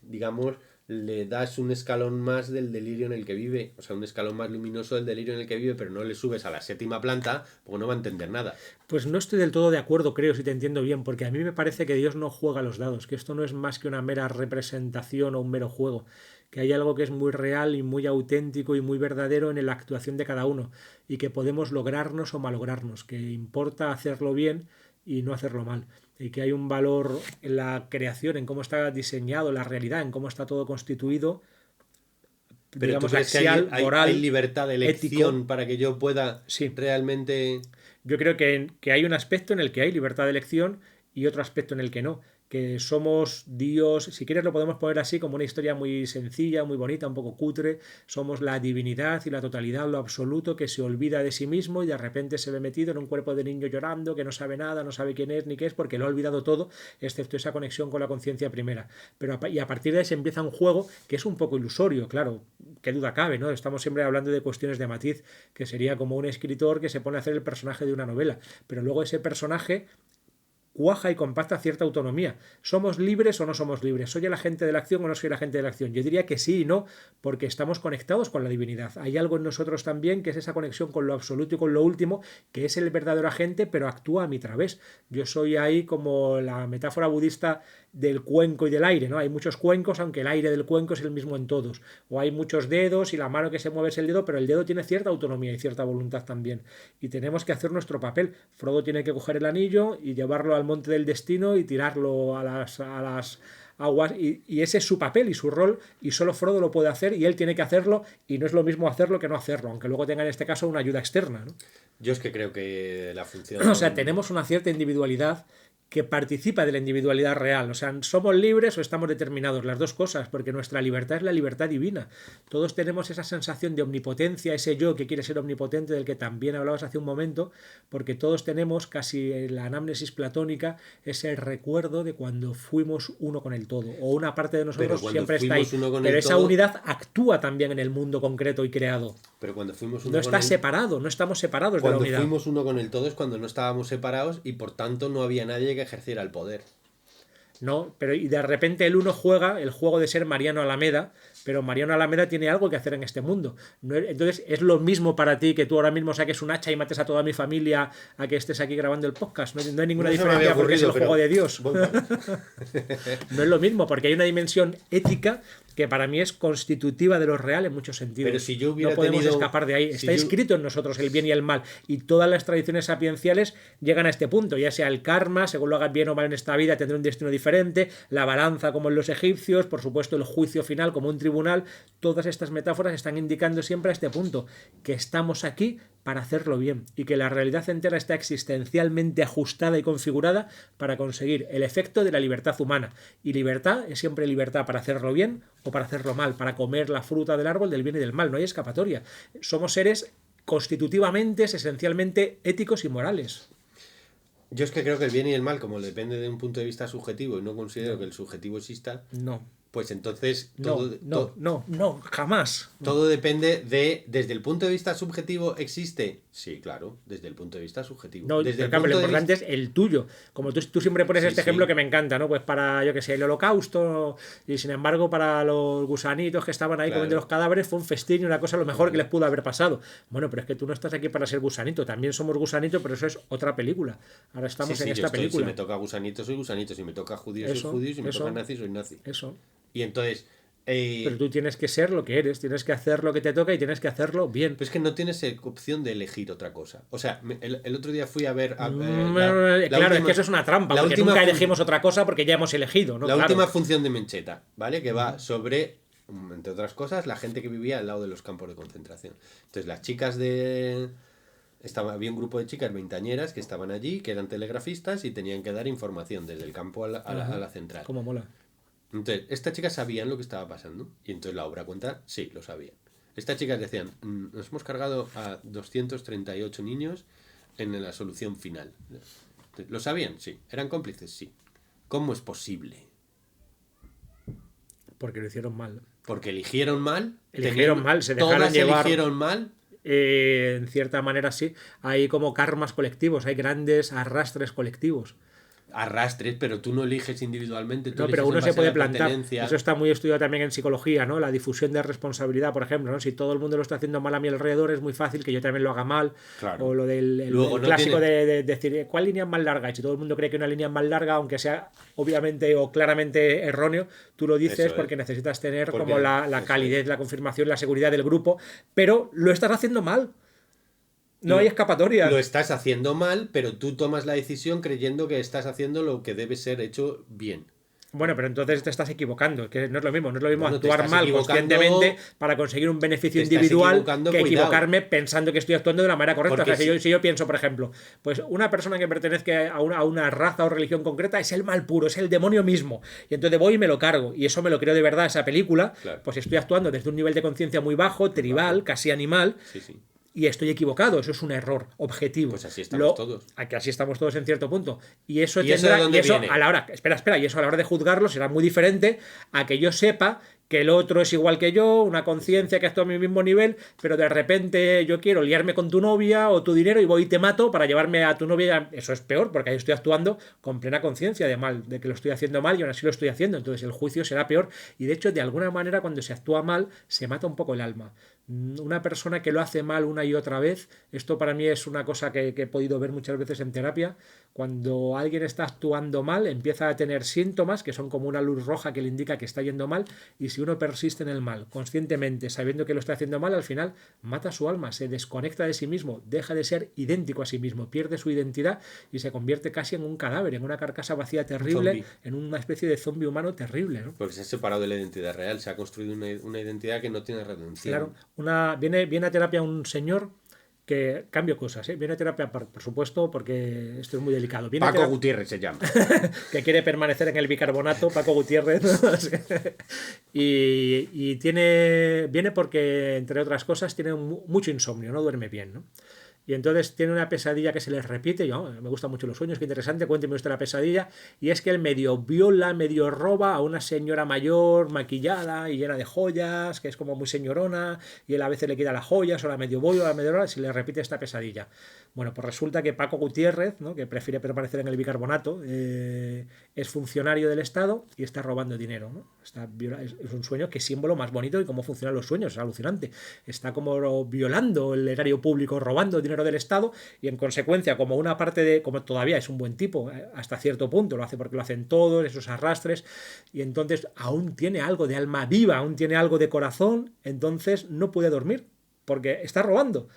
Speaker 1: digamos, le das un escalón más del delirio en el que vive, o sea, un escalón más luminoso del delirio en el que vive, pero no le subes a la 7ª planta porque no va a entender nada.
Speaker 2: Pues no estoy del todo de acuerdo, creo, si te entiendo bien, porque a mí me parece que Dios no juega los dados, que esto no es más que una mera representación o un mero juego, que hay algo que es muy real y muy auténtico y muy verdadero en la actuación de cada uno, y que podemos lograrnos o malograrnos, que importa hacerlo bien y no hacerlo mal, y que hay un valor en la creación, en cómo está diseñado la realidad, en cómo está todo constituido,
Speaker 1: pero
Speaker 2: digamos,
Speaker 1: ¿tú crees
Speaker 2: axial,
Speaker 1: que hay
Speaker 2: moral,
Speaker 1: libertad de elección
Speaker 2: ético?
Speaker 1: para que yo pueda realmente...
Speaker 2: Yo creo que hay un aspecto en el que hay libertad de elección y otro aspecto en el que no. Que somos Dios, si quieres lo podemos poner así como una historia muy sencilla, muy bonita, un poco cutre. Somos la divinidad y la totalidad, lo absoluto, que se olvida de sí mismo y de repente se ve metido en un cuerpo de niño llorando, que no sabe nada, no sabe quién es ni qué es, porque lo ha olvidado todo, excepto esa conexión con la conciencia primera. Y a partir de ahí se empieza un juego que es un poco ilusorio, claro, qué duda cabe, ¿no? Estamos siempre hablando de cuestiones de matiz, que sería como un escritor que se pone a hacer el personaje de una novela, pero luego ese personaje cuaja y compacta cierta autonomía. ¿Somos libres o no somos libres? ¿Soy el agente de la acción o no soy el agente de la acción? Yo diría que sí y no, porque estamos conectados con la divinidad. Hay algo en nosotros también que es esa conexión con lo absoluto y con lo último, que es el verdadero agente, pero actúa a mi través. Yo soy ahí como la metáfora budista del cuenco y del aire, ¿no? Hay muchos cuencos, aunque el aire del cuenco es el mismo en todos. O hay muchos dedos y la mano que se mueve es el dedo, pero el dedo tiene cierta autonomía y cierta voluntad también. Y tenemos que hacer nuestro papel. Frodo tiene que coger el anillo y llevarlo al monte del destino y tirarlo a las aguas, y ese es su papel y su rol, y solo Frodo lo puede hacer y él tiene que hacerlo, y no es lo mismo hacerlo que no hacerlo, aunque luego tenga en este caso una ayuda externa, ¿no?
Speaker 1: Yo es que creo que la función...
Speaker 2: O sea, tenemos una cierta individualidad que participa de la individualidad real. O sea, somos libres o estamos determinados, las dos cosas, porque nuestra libertad es la libertad divina. Todos tenemos esa sensación de omnipotencia, ese yo que quiere ser omnipotente del que también hablabas hace un momento, porque todos tenemos, casi en la anamnesis platónica, ese recuerdo de cuando fuimos uno con el todo, o una parte de nosotros siempre está ahí. Pero esa unidad actúa también en el mundo concreto y creado.
Speaker 1: Pero cuando fuimos uno
Speaker 2: No
Speaker 1: con
Speaker 2: estás
Speaker 1: el...
Speaker 2: separado, no estamos separados de la
Speaker 1: Cuando
Speaker 2: unidad.
Speaker 1: fuimos uno con el todo es cuando no estábamos separados y por tanto no había nadie que ejerciera el poder.
Speaker 2: No, pero y de repente el uno juega el juego de ser Mariano Alameda, pero Mariano Alameda tiene algo que hacer en este mundo. Entonces, ¿es lo mismo para ti que tú ahora mismo saques un hacha y mates a toda mi familia a que estés aquí grabando el podcast? No hay ninguna
Speaker 1: No se me había
Speaker 2: diferencia porque es el
Speaker 1: ocurrido,
Speaker 2: juego de
Speaker 1: pero
Speaker 2: Dios.
Speaker 1: voy para-
Speaker 2: No es lo mismo, porque hay una dimensión ética que para mí es constitutiva de lo real en muchos sentidos.
Speaker 1: Pero si yo hubiera
Speaker 2: no podemos
Speaker 1: tenido-
Speaker 2: escapar de ahí.
Speaker 1: si
Speaker 2: Está
Speaker 1: yo-
Speaker 2: escrito en nosotros el bien y el mal. Y todas las tradiciones sapienciales llegan a este punto. Ya sea el karma, según lo hagas bien o mal en esta vida, tendrá un destino diferente. La balanza, como en los egipcios. Por supuesto, el juicio final, como un tribunal. Todas estas metáforas están indicando siempre a este punto. Que estamos aquí para hacerlo bien. Y que la realidad entera está existencialmente ajustada y configurada para conseguir el efecto de la libertad humana. Y libertad es siempre libertad para hacerlo bien o para hacerlo mal, para comer la fruta del árbol del bien y del mal. No hay escapatoria. Somos seres constitutivamente, esencialmente éticos y morales.
Speaker 1: Yo es que creo que el bien y el mal, como depende de un punto de vista subjetivo y no considero que el subjetivo exista,
Speaker 2: No,
Speaker 1: pues entonces
Speaker 2: no,
Speaker 1: todo,
Speaker 2: no, jamás.
Speaker 1: todo depende de... ¿Desde el punto de vista subjetivo existe? Sí, claro, desde el punto de vista subjetivo.
Speaker 2: No,
Speaker 1: desde
Speaker 2: pero
Speaker 1: el
Speaker 2: claro, lo
Speaker 1: punto de
Speaker 2: importante
Speaker 1: vista-
Speaker 2: es el tuyo. Como tú siempre pones
Speaker 1: Sí,
Speaker 2: este
Speaker 1: sí.
Speaker 2: ejemplo que me encanta, ¿no? Pues para, yo que sé, el holocausto, y sin embargo para los gusanitos que estaban ahí
Speaker 1: Claro.
Speaker 2: comiendo los cadáveres fue un festín y una cosa lo mejor que les pudo haber pasado. Bueno, pero es que tú no estás aquí para ser gusanito, también somos gusanito, pero eso es otra película. Ahora estamos
Speaker 1: Sí,
Speaker 2: en
Speaker 1: yo
Speaker 2: esta
Speaker 1: estoy-
Speaker 2: película.
Speaker 1: Si me toca gusanito, soy gusanito. Si me toca judío,
Speaker 2: Eso,
Speaker 1: soy judío. Si me
Speaker 2: eso.
Speaker 1: toca nazi, soy nazi.
Speaker 2: Eso.
Speaker 1: Y entonces...
Speaker 2: Pero tú tienes que ser lo que eres, tienes que hacer lo que te toca y tienes que hacerlo bien.
Speaker 1: Pero es que no tienes opción de elegir otra cosa. O sea, el otro día fui a ver...
Speaker 2: Claro, es
Speaker 1: última-
Speaker 2: que eso es una trampa,
Speaker 1: la
Speaker 2: porque
Speaker 1: última
Speaker 2: nunca
Speaker 1: fun-
Speaker 2: elegimos otra cosa porque ya hemos elegido, ¿no?
Speaker 1: La
Speaker 2: Claro.
Speaker 1: última función de Mencheta, ¿vale? Que va sobre, entre otras cosas, la gente que vivía al lado de los campos de concentración. Entonces, las chicas de... había un grupo de chicas veinteañeras que estaban allí, que eran telegrafistas y tenían que dar información desde el campo a la central.
Speaker 2: Cómo mola.
Speaker 1: Entonces, estas chicas sabían lo que estaba pasando. Y entonces la obra cuenta, sí, lo sabían. Estas chicas decían, nos hemos cargado a 238 niños en la solución final. ¿Lo sabían? Sí. ¿Eran cómplices? Sí. ¿Cómo es posible?
Speaker 2: Porque lo hicieron mal.
Speaker 1: Porque eligieron mal.
Speaker 2: Eligieron mal, se dejaron
Speaker 1: todas
Speaker 2: llevar.
Speaker 1: eligieron mal.
Speaker 2: En cierta manera sí. Hay como karmas colectivos, hay grandes arrastres colectivos.
Speaker 1: Arrastres, pero tú no eliges individualmente. Tú
Speaker 2: No, pero
Speaker 1: eliges
Speaker 2: uno
Speaker 1: en
Speaker 2: se
Speaker 1: base a
Speaker 2: puede
Speaker 1: la
Speaker 2: plantar.
Speaker 1: pertenencia.
Speaker 2: Eso está muy estudiado también en psicología, ¿no? La difusión de responsabilidad, por ejemplo, ¿no? Si todo el mundo lo está haciendo mal a mi alrededor, es muy fácil que yo también lo haga mal.
Speaker 1: Claro.
Speaker 2: O lo del
Speaker 1: Luego
Speaker 2: el
Speaker 1: no
Speaker 2: clásico
Speaker 1: tiene-
Speaker 2: de decir, ¿cuál línea es más larga? Y si todo el mundo cree que una línea es más larga, aunque sea obviamente o claramente erróneo, tú lo dices
Speaker 1: Eso es.
Speaker 2: porque necesitas tener
Speaker 1: Porque-
Speaker 2: como la
Speaker 1: eso
Speaker 2: calidez, la confirmación, la seguridad del grupo, pero lo estás haciendo mal. No hay escapatoria.
Speaker 1: Lo estás haciendo mal, pero tú tomas la decisión creyendo que estás haciendo lo que debe ser hecho bien.
Speaker 2: Bueno, pero entonces te estás equivocando, que no es lo mismo, no es lo mismo
Speaker 1: Bueno, te
Speaker 2: actuar
Speaker 1: estás
Speaker 2: mal
Speaker 1: equivocando-
Speaker 2: conscientemente para conseguir un beneficio
Speaker 1: te estás
Speaker 2: individual
Speaker 1: equivocando,
Speaker 2: que
Speaker 1: cuidado.
Speaker 2: equivocarme pensando que estoy actuando de la manera correcta.
Speaker 1: Porque
Speaker 2: O sea, si yo pienso, por ejemplo, pues una persona que pertenezca a una raza o religión concreta es el mal puro, es el demonio mismo. Y entonces voy y me lo cargo. Y eso me lo creo de verdad, esa película.
Speaker 1: Claro.
Speaker 2: Pues estoy actuando desde un nivel de conciencia muy bajo, tribal, casi animal.
Speaker 1: Sí, sí.
Speaker 2: Y estoy equivocado, eso es un error objetivo.
Speaker 1: Pues así estamos todos.
Speaker 2: Que así estamos todos en cierto punto. Y eso
Speaker 1: ¿Y eso de dónde viene?
Speaker 2: a la hora, espera, y eso a la hora de juzgarlo será muy diferente a que yo sepa que el otro es igual que yo, una conciencia que actúa a mi mismo nivel, pero de repente yo quiero liarme con tu novia o tu dinero y voy y te mato para llevarme a tu novia. Eso es peor, porque ahí estoy actuando con plena conciencia de mal, de que lo estoy haciendo mal y aún así lo estoy haciendo. Entonces el juicio será peor. Y de hecho, de alguna manera, cuando se actúa mal, se mata un poco el alma. Una persona que lo hace mal una y otra vez, esto para mí es una cosa que he podido ver muchas veces en terapia. Cuando alguien está actuando mal, empieza a tener síntomas que son como una luz roja que le indica que está yendo mal, y si uno persiste en el mal conscientemente, sabiendo que lo está haciendo mal, al final mata su alma, se desconecta de sí mismo, deja de ser idéntico a sí mismo, pierde su identidad y se convierte casi en un cadáver, en una carcasa vacía terrible,
Speaker 1: Zombie.
Speaker 2: en una especie de zombie humano terrible, ¿no?
Speaker 1: Porque se ha separado de la identidad real, se ha construido una identidad que no tiene redención.
Speaker 2: Claro, viene a terapia un señor que cambio cosas, ¿eh? Viene a terapia, por supuesto, porque esto es muy delicado. Viene a
Speaker 1: Paco
Speaker 2: terapia-
Speaker 1: Gutiérrez se llama.
Speaker 2: que quiere permanecer en el bicarbonato, Paco Gutiérrez. y viene porque, entre otras cosas, tiene mucho insomnio, no duerme bien, ¿no? Y entonces tiene una pesadilla que se les repite. Yo, me gustan mucho los sueños, qué interesante, cuénteme usted la pesadilla. Y es que él medio viola, medio roba a una señora mayor, maquillada y llena de joyas, que es como muy señorona, y él a veces le quita las joyas, o la medio bollo, o la medio hora, y se le repite esta pesadilla. Bueno, pues resulta que Paco Gutiérrez, ¿no?, que prefiere permanecer en el bicarbonato, es funcionario del Estado y está robando dinero, ¿no? Es un sueño que es símbolo más bonito y cómo funcionan los sueños, es alucinante. Está como violando el erario público, robando dinero del Estado y en consecuencia, como una parte de, como todavía es un buen tipo, hasta cierto punto, lo hace porque lo hacen todos, esos arrastres, y entonces aún tiene algo de alma viva, aún tiene algo de corazón, entonces no puede dormir porque está robando.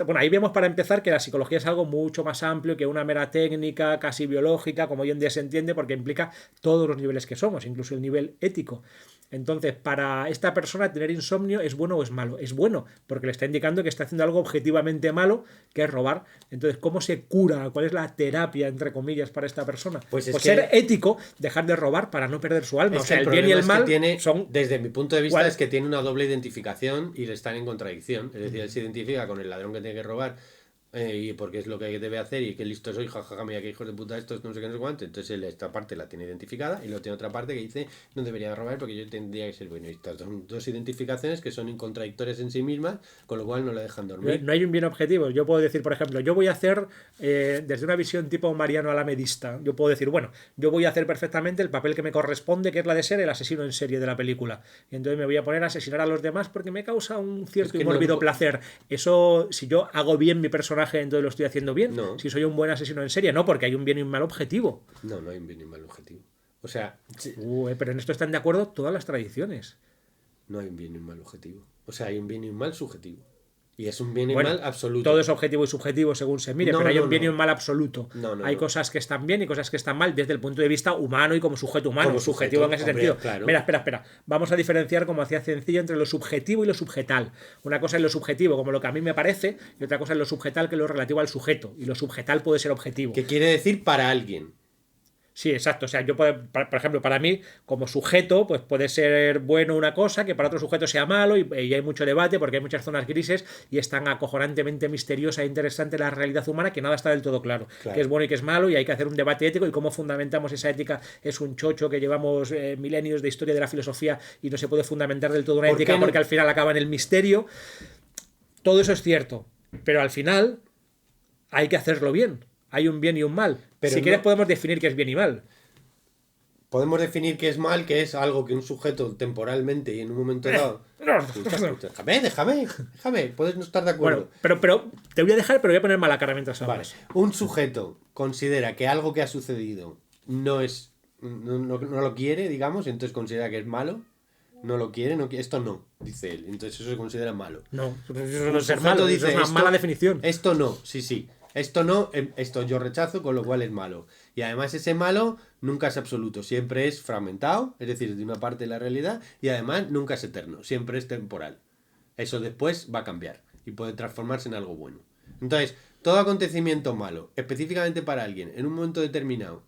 Speaker 2: Bueno, ahí vemos para empezar que la psicología es algo mucho más amplio que una mera técnica casi biológica, como hoy en día se entiende, porque implica todos los niveles que somos, incluso el nivel ético. Entonces, para esta persona tener insomnio es bueno o es malo. Es bueno, porque le está indicando que está haciendo algo objetivamente malo, que es robar. Entonces, ¿cómo se cura? ¿Cuál es la terapia, entre comillas, para esta persona? Pues ser ético, dejar de robar para no perder su alma. O sea, el bien y el mal
Speaker 1: son... Desde mi punto de vista es que tiene una doble identificación y le están en contradicción. Es decir, él se identifica con el ladrón que tiene que robar, y porque es lo que debe hacer y qué listo soy, jajaja, mira qué hijos de puta estos, no sé qué, no sé cuánto. Entonces él esta parte la tiene identificada y luego tiene otra parte que dice no debería robar porque yo tendría que ser bueno. Y estas son dos identificaciones que son contradictorias en sí mismas, con lo cual no le dejan dormir.
Speaker 2: No hay un bien objetivo. Yo puedo decir, por ejemplo, yo voy a hacer desde una visión tipo Mariano Alamedista, yo puedo decir, bueno, yo voy a hacer perfectamente el papel que me corresponde, que es la de ser el asesino en serie de la película, y entonces me voy a poner a asesinar a los demás porque me causa un cierto y mórbido placer. Eso, si yo hago bien mi personaje, entonces lo estoy haciendo bien.
Speaker 1: No.
Speaker 2: Si soy un buen asesino en serie, no, porque hay un bien y un mal objetivo.
Speaker 1: No hay un bien y un mal objetivo. O sea...
Speaker 2: pero en esto están de acuerdo todas las tradiciones.
Speaker 1: No hay un bien y un mal objetivo. O sea, hay un bien y un mal subjetivo. Y es un bien y un mal absoluto.
Speaker 2: Todo es objetivo y subjetivo según se mire, pero hay un bien y un mal absoluto. Hay cosas que están bien y cosas que están mal desde el punto de vista humano y como sujeto humano. Como subjetivo en ese sentido. Claro. Espera. Vamos a diferenciar, como hacía sencillo, entre lo subjetivo y lo subjetal. Una cosa es lo subjetivo, como lo que a mí me parece, y otra cosa es lo subjetal, que es lo relativo al sujeto. Y lo subjetal puede ser objetivo.
Speaker 1: ¿Qué quiere decir para alguien?
Speaker 2: Sí, exacto. O sea, yo, por ejemplo, para mí, como sujeto, pues puede ser bueno una cosa que para otro sujeto sea malo y hay mucho debate porque hay muchas zonas grises y es tan acojonantemente misteriosa e interesante la realidad humana que nada está del todo claro. Qué es bueno y qué es malo y hay que hacer un debate ético y cómo fundamentamos esa ética es un chocho que llevamos milenios de historia de la filosofía y no se puede fundamentar del todo una ética porque al final acaba en el misterio. Todo eso es cierto, pero al final hay que hacerlo bien. Hay un bien y un mal. Pero si quieres podemos definir qué es bien y mal.
Speaker 1: Podemos definir qué es mal, que es algo que un sujeto temporalmente y en un momento dado... Déjame, puedes no estar de acuerdo.
Speaker 2: Bueno, pero te voy a dejar, pero voy a poner mala cara mientras hablas.
Speaker 1: Vale. Un sujeto considera que algo que ha sucedido no lo quiere, digamos, entonces considera que es malo. No lo quiere, esto no, dice él. Entonces eso se considera malo.
Speaker 2: No, eso no es ser malo, dice, eso es una mala definición.
Speaker 1: Esto no, sí. Esto no, esto yo rechazo, con lo cual es malo. Y además ese malo nunca es absoluto, siempre es fragmentado, es decir, de una parte de la realidad, y además nunca es eterno, siempre es temporal. Eso después va a cambiar y puede transformarse en algo bueno. Entonces, todo acontecimiento malo, específicamente para alguien, en un momento determinado,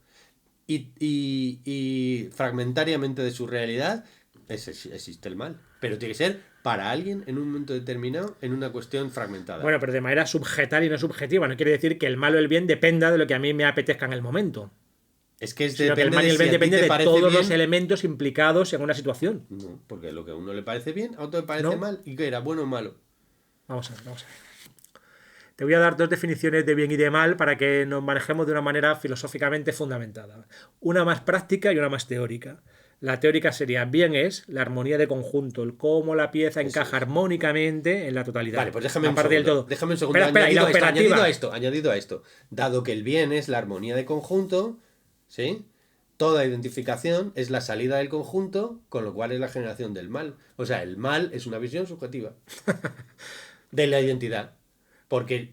Speaker 1: y fragmentariamente de su realidad, existe el mal. Pero tiene que ser para alguien en un momento determinado, en una cuestión fragmentada.
Speaker 2: Bueno, pero de manera subjetal y no subjetiva. No quiere decir que el mal o el bien dependa de lo que a mí me apetezca en el momento.
Speaker 1: Es que
Speaker 2: el mal y el bien depende de todos los elementos implicados en una situación.
Speaker 1: No, porque lo que a uno le parece bien, a otro le parece mal. ¿Y qué era? ¿Bueno o malo?
Speaker 2: Vamos a ver. Te voy a dar dos definiciones de bien y de mal para que nos manejemos de una manera filosóficamente fundamentada. Una más práctica y una más teórica. La teórica sería, bien es la armonía de conjunto, el cómo la pieza encaja armónicamente en la totalidad.
Speaker 1: Vale, pues déjame un segundo. Añadido a esto. Dado que el bien es la armonía de conjunto, ¿sí? Toda identificación es la salida del conjunto, con lo cual es la generación del mal. O sea, el mal es una visión subjetiva de la identidad. Porque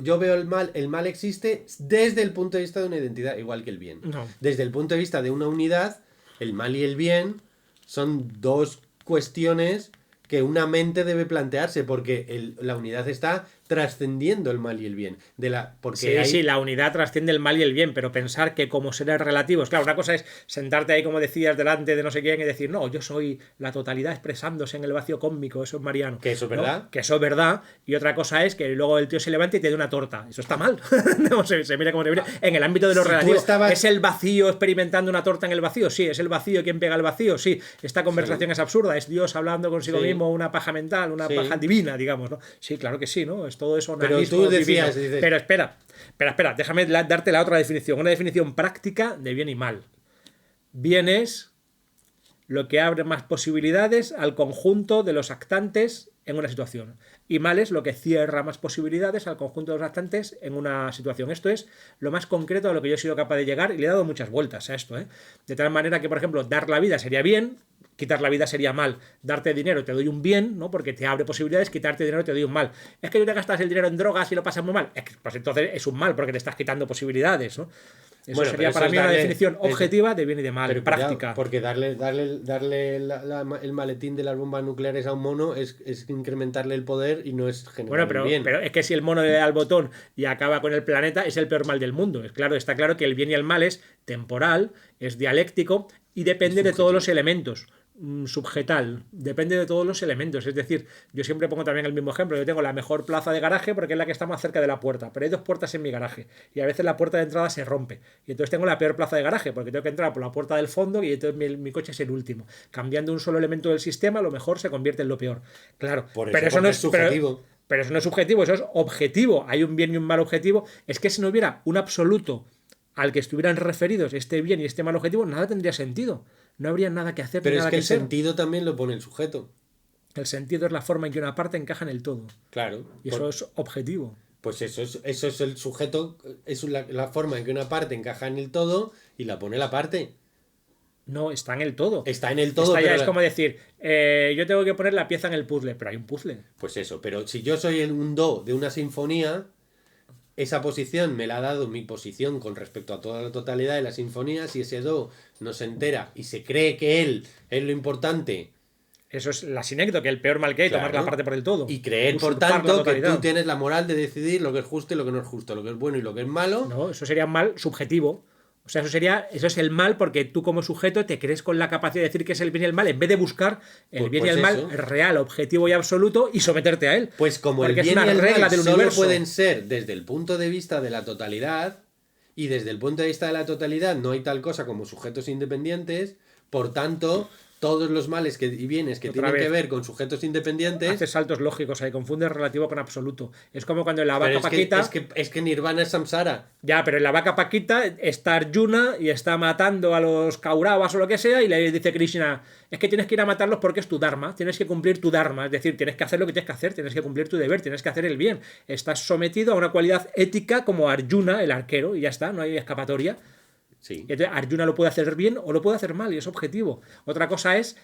Speaker 1: yo veo el mal existe desde el punto de vista de una identidad, igual que el bien.
Speaker 2: No.
Speaker 1: Desde el punto de vista de una unidad, el mal y el bien son dos cuestiones que una mente debe plantearse, porque la unidad está trascendiendo el mal y el bien. Porque
Speaker 2: Sí, la unidad trasciende el mal y el bien, pero pensar que como seres relativos, claro, una cosa es sentarte ahí, como decías, delante de no sé quién y decir, no, yo soy la totalidad expresándose en el vacío cósmico, eso es mariano.
Speaker 1: Que eso es
Speaker 2: ¿no?
Speaker 1: verdad.
Speaker 2: Que eso es verdad. Y otra cosa es que luego el tío se levante y te dé una torta. Eso está mal. No, se mira como se mira. En el ámbito de lo relativo. ¿Es el vacío experimentando una torta en el vacío? Sí. ¿Es el vacío quien pega el vacío? Sí. Esta conversación es absurda. Es Dios hablando consigo mismo, una paja mental, una paja divina, digamos, ¿no? Sí, claro que sí, ¿no? Es todo eso.
Speaker 1: Pero tú decías...
Speaker 2: Pero espera, déjame darte la otra definición. Una definición práctica de bien y mal. Bien es lo que abre más posibilidades al conjunto de los actantes en una situación. Y mal es lo que cierra más posibilidades al conjunto de los actantes en una situación. Esto es lo más concreto a lo que yo he sido capaz de llegar, y le he dado muchas vueltas a esto. De tal manera que, por ejemplo, dar la vida sería bien, quitar la vida sería mal. Darte dinero te doy un bien, ¿no? Porque te abre posibilidades, quitarte dinero te doy un mal. Es que tú te gastas el dinero en drogas y lo pasas muy mal. Pues entonces es un mal porque te estás quitando posibilidades, ¿no? Eso sería para mí una definición objetiva de bien y de mal, pero práctica.
Speaker 1: Porque darle el maletín de las bombas nucleares a un mono es incrementarle el poder y no es generar el bien.
Speaker 2: Pero es que si el mono le da al botón y acaba con el planeta, es el peor mal del mundo. Está claro que el bien y el mal es temporal, es dialéctico y depende de todos los elementos. Subjetal, depende de todos los elementos. Es decir, yo siempre pongo también el mismo ejemplo. Yo tengo la mejor plaza de garaje porque es la que está más cerca de la puerta, pero hay 2 puertas en mi garaje y a veces la puerta de entrada se rompe y entonces tengo la peor plaza de garaje porque tengo que entrar por la puerta del fondo y entonces mi coche es el último. Cambiando un solo elemento del sistema, lo mejor se convierte en lo peor. Claro,
Speaker 1: pero eso no es subjetivo.
Speaker 2: Pero eso no es subjetivo, eso es objetivo. Hay un bien y un mal objetivo. Es que si no hubiera un absoluto al que estuvieran referidos este bien y este mal objetivo, nada tendría sentido. No habría nada que hacer.
Speaker 1: Pero
Speaker 2: nada
Speaker 1: es que el
Speaker 2: ser.
Speaker 1: sentido también lo pone el sujeto.
Speaker 2: El sentido es la forma en que una parte encaja en el todo.
Speaker 1: Claro.
Speaker 2: Y eso es objetivo.
Speaker 1: Pues eso es el sujeto, es la forma en que una parte encaja en el todo y la pone la parte.
Speaker 2: No, está en el todo.
Speaker 1: Está en el todo.
Speaker 2: Pero es como decir, yo tengo que poner la pieza en el puzzle, pero hay un puzzle.
Speaker 1: Pues eso, pero si yo soy un do de una sinfonía, esa posición me la ha dado mi posición con respecto a toda la totalidad de la sinfonía. Si ese do no se entera y se cree que él es lo importante.
Speaker 2: Eso es la sinécdota, que el peor mal que hay, tomar la parte por el todo.
Speaker 1: Y creer, por tanto, que tú tienes la moral de decidir lo que es justo y lo que no es justo, lo que es bueno y lo que es malo.
Speaker 2: No, eso sería mal subjetivo. O sea, eso es el mal porque tú como sujeto te crees con la capacidad de decir que es el bien y el mal en vez de buscar el bien y el mal real, objetivo y absoluto y someterte a él.
Speaker 1: Pues como el bien y el mal solo pueden ser desde el punto de vista de la totalidad y desde el punto de vista de la totalidad no hay tal cosa como sujetos independientes, por tanto... Todos los males y bienes que tienen que ver con sujetos independientes.
Speaker 2: Hace saltos lógicos ahí, confunde relativo con absoluto. Es como cuando en la vaca Paquita.
Speaker 1: Es que Nirvana es samsara.
Speaker 2: Ya, pero en la vaca Paquita está Arjuna y está matando a los Kauravas o lo que sea, y le dice Krishna: es que tienes que ir a matarlos porque es tu dharma, tienes que cumplir tu dharma. Es decir, tienes que hacer lo que tienes que hacer, tienes que cumplir tu deber, tienes que hacer el bien. Estás sometido a una cualidad ética como Arjuna, el arquero, y ya está, no hay escapatoria.
Speaker 1: Sí.
Speaker 2: Entonces, Arjuna lo puede hacer bien o lo puede hacer mal y es objetivo. Otra cosa es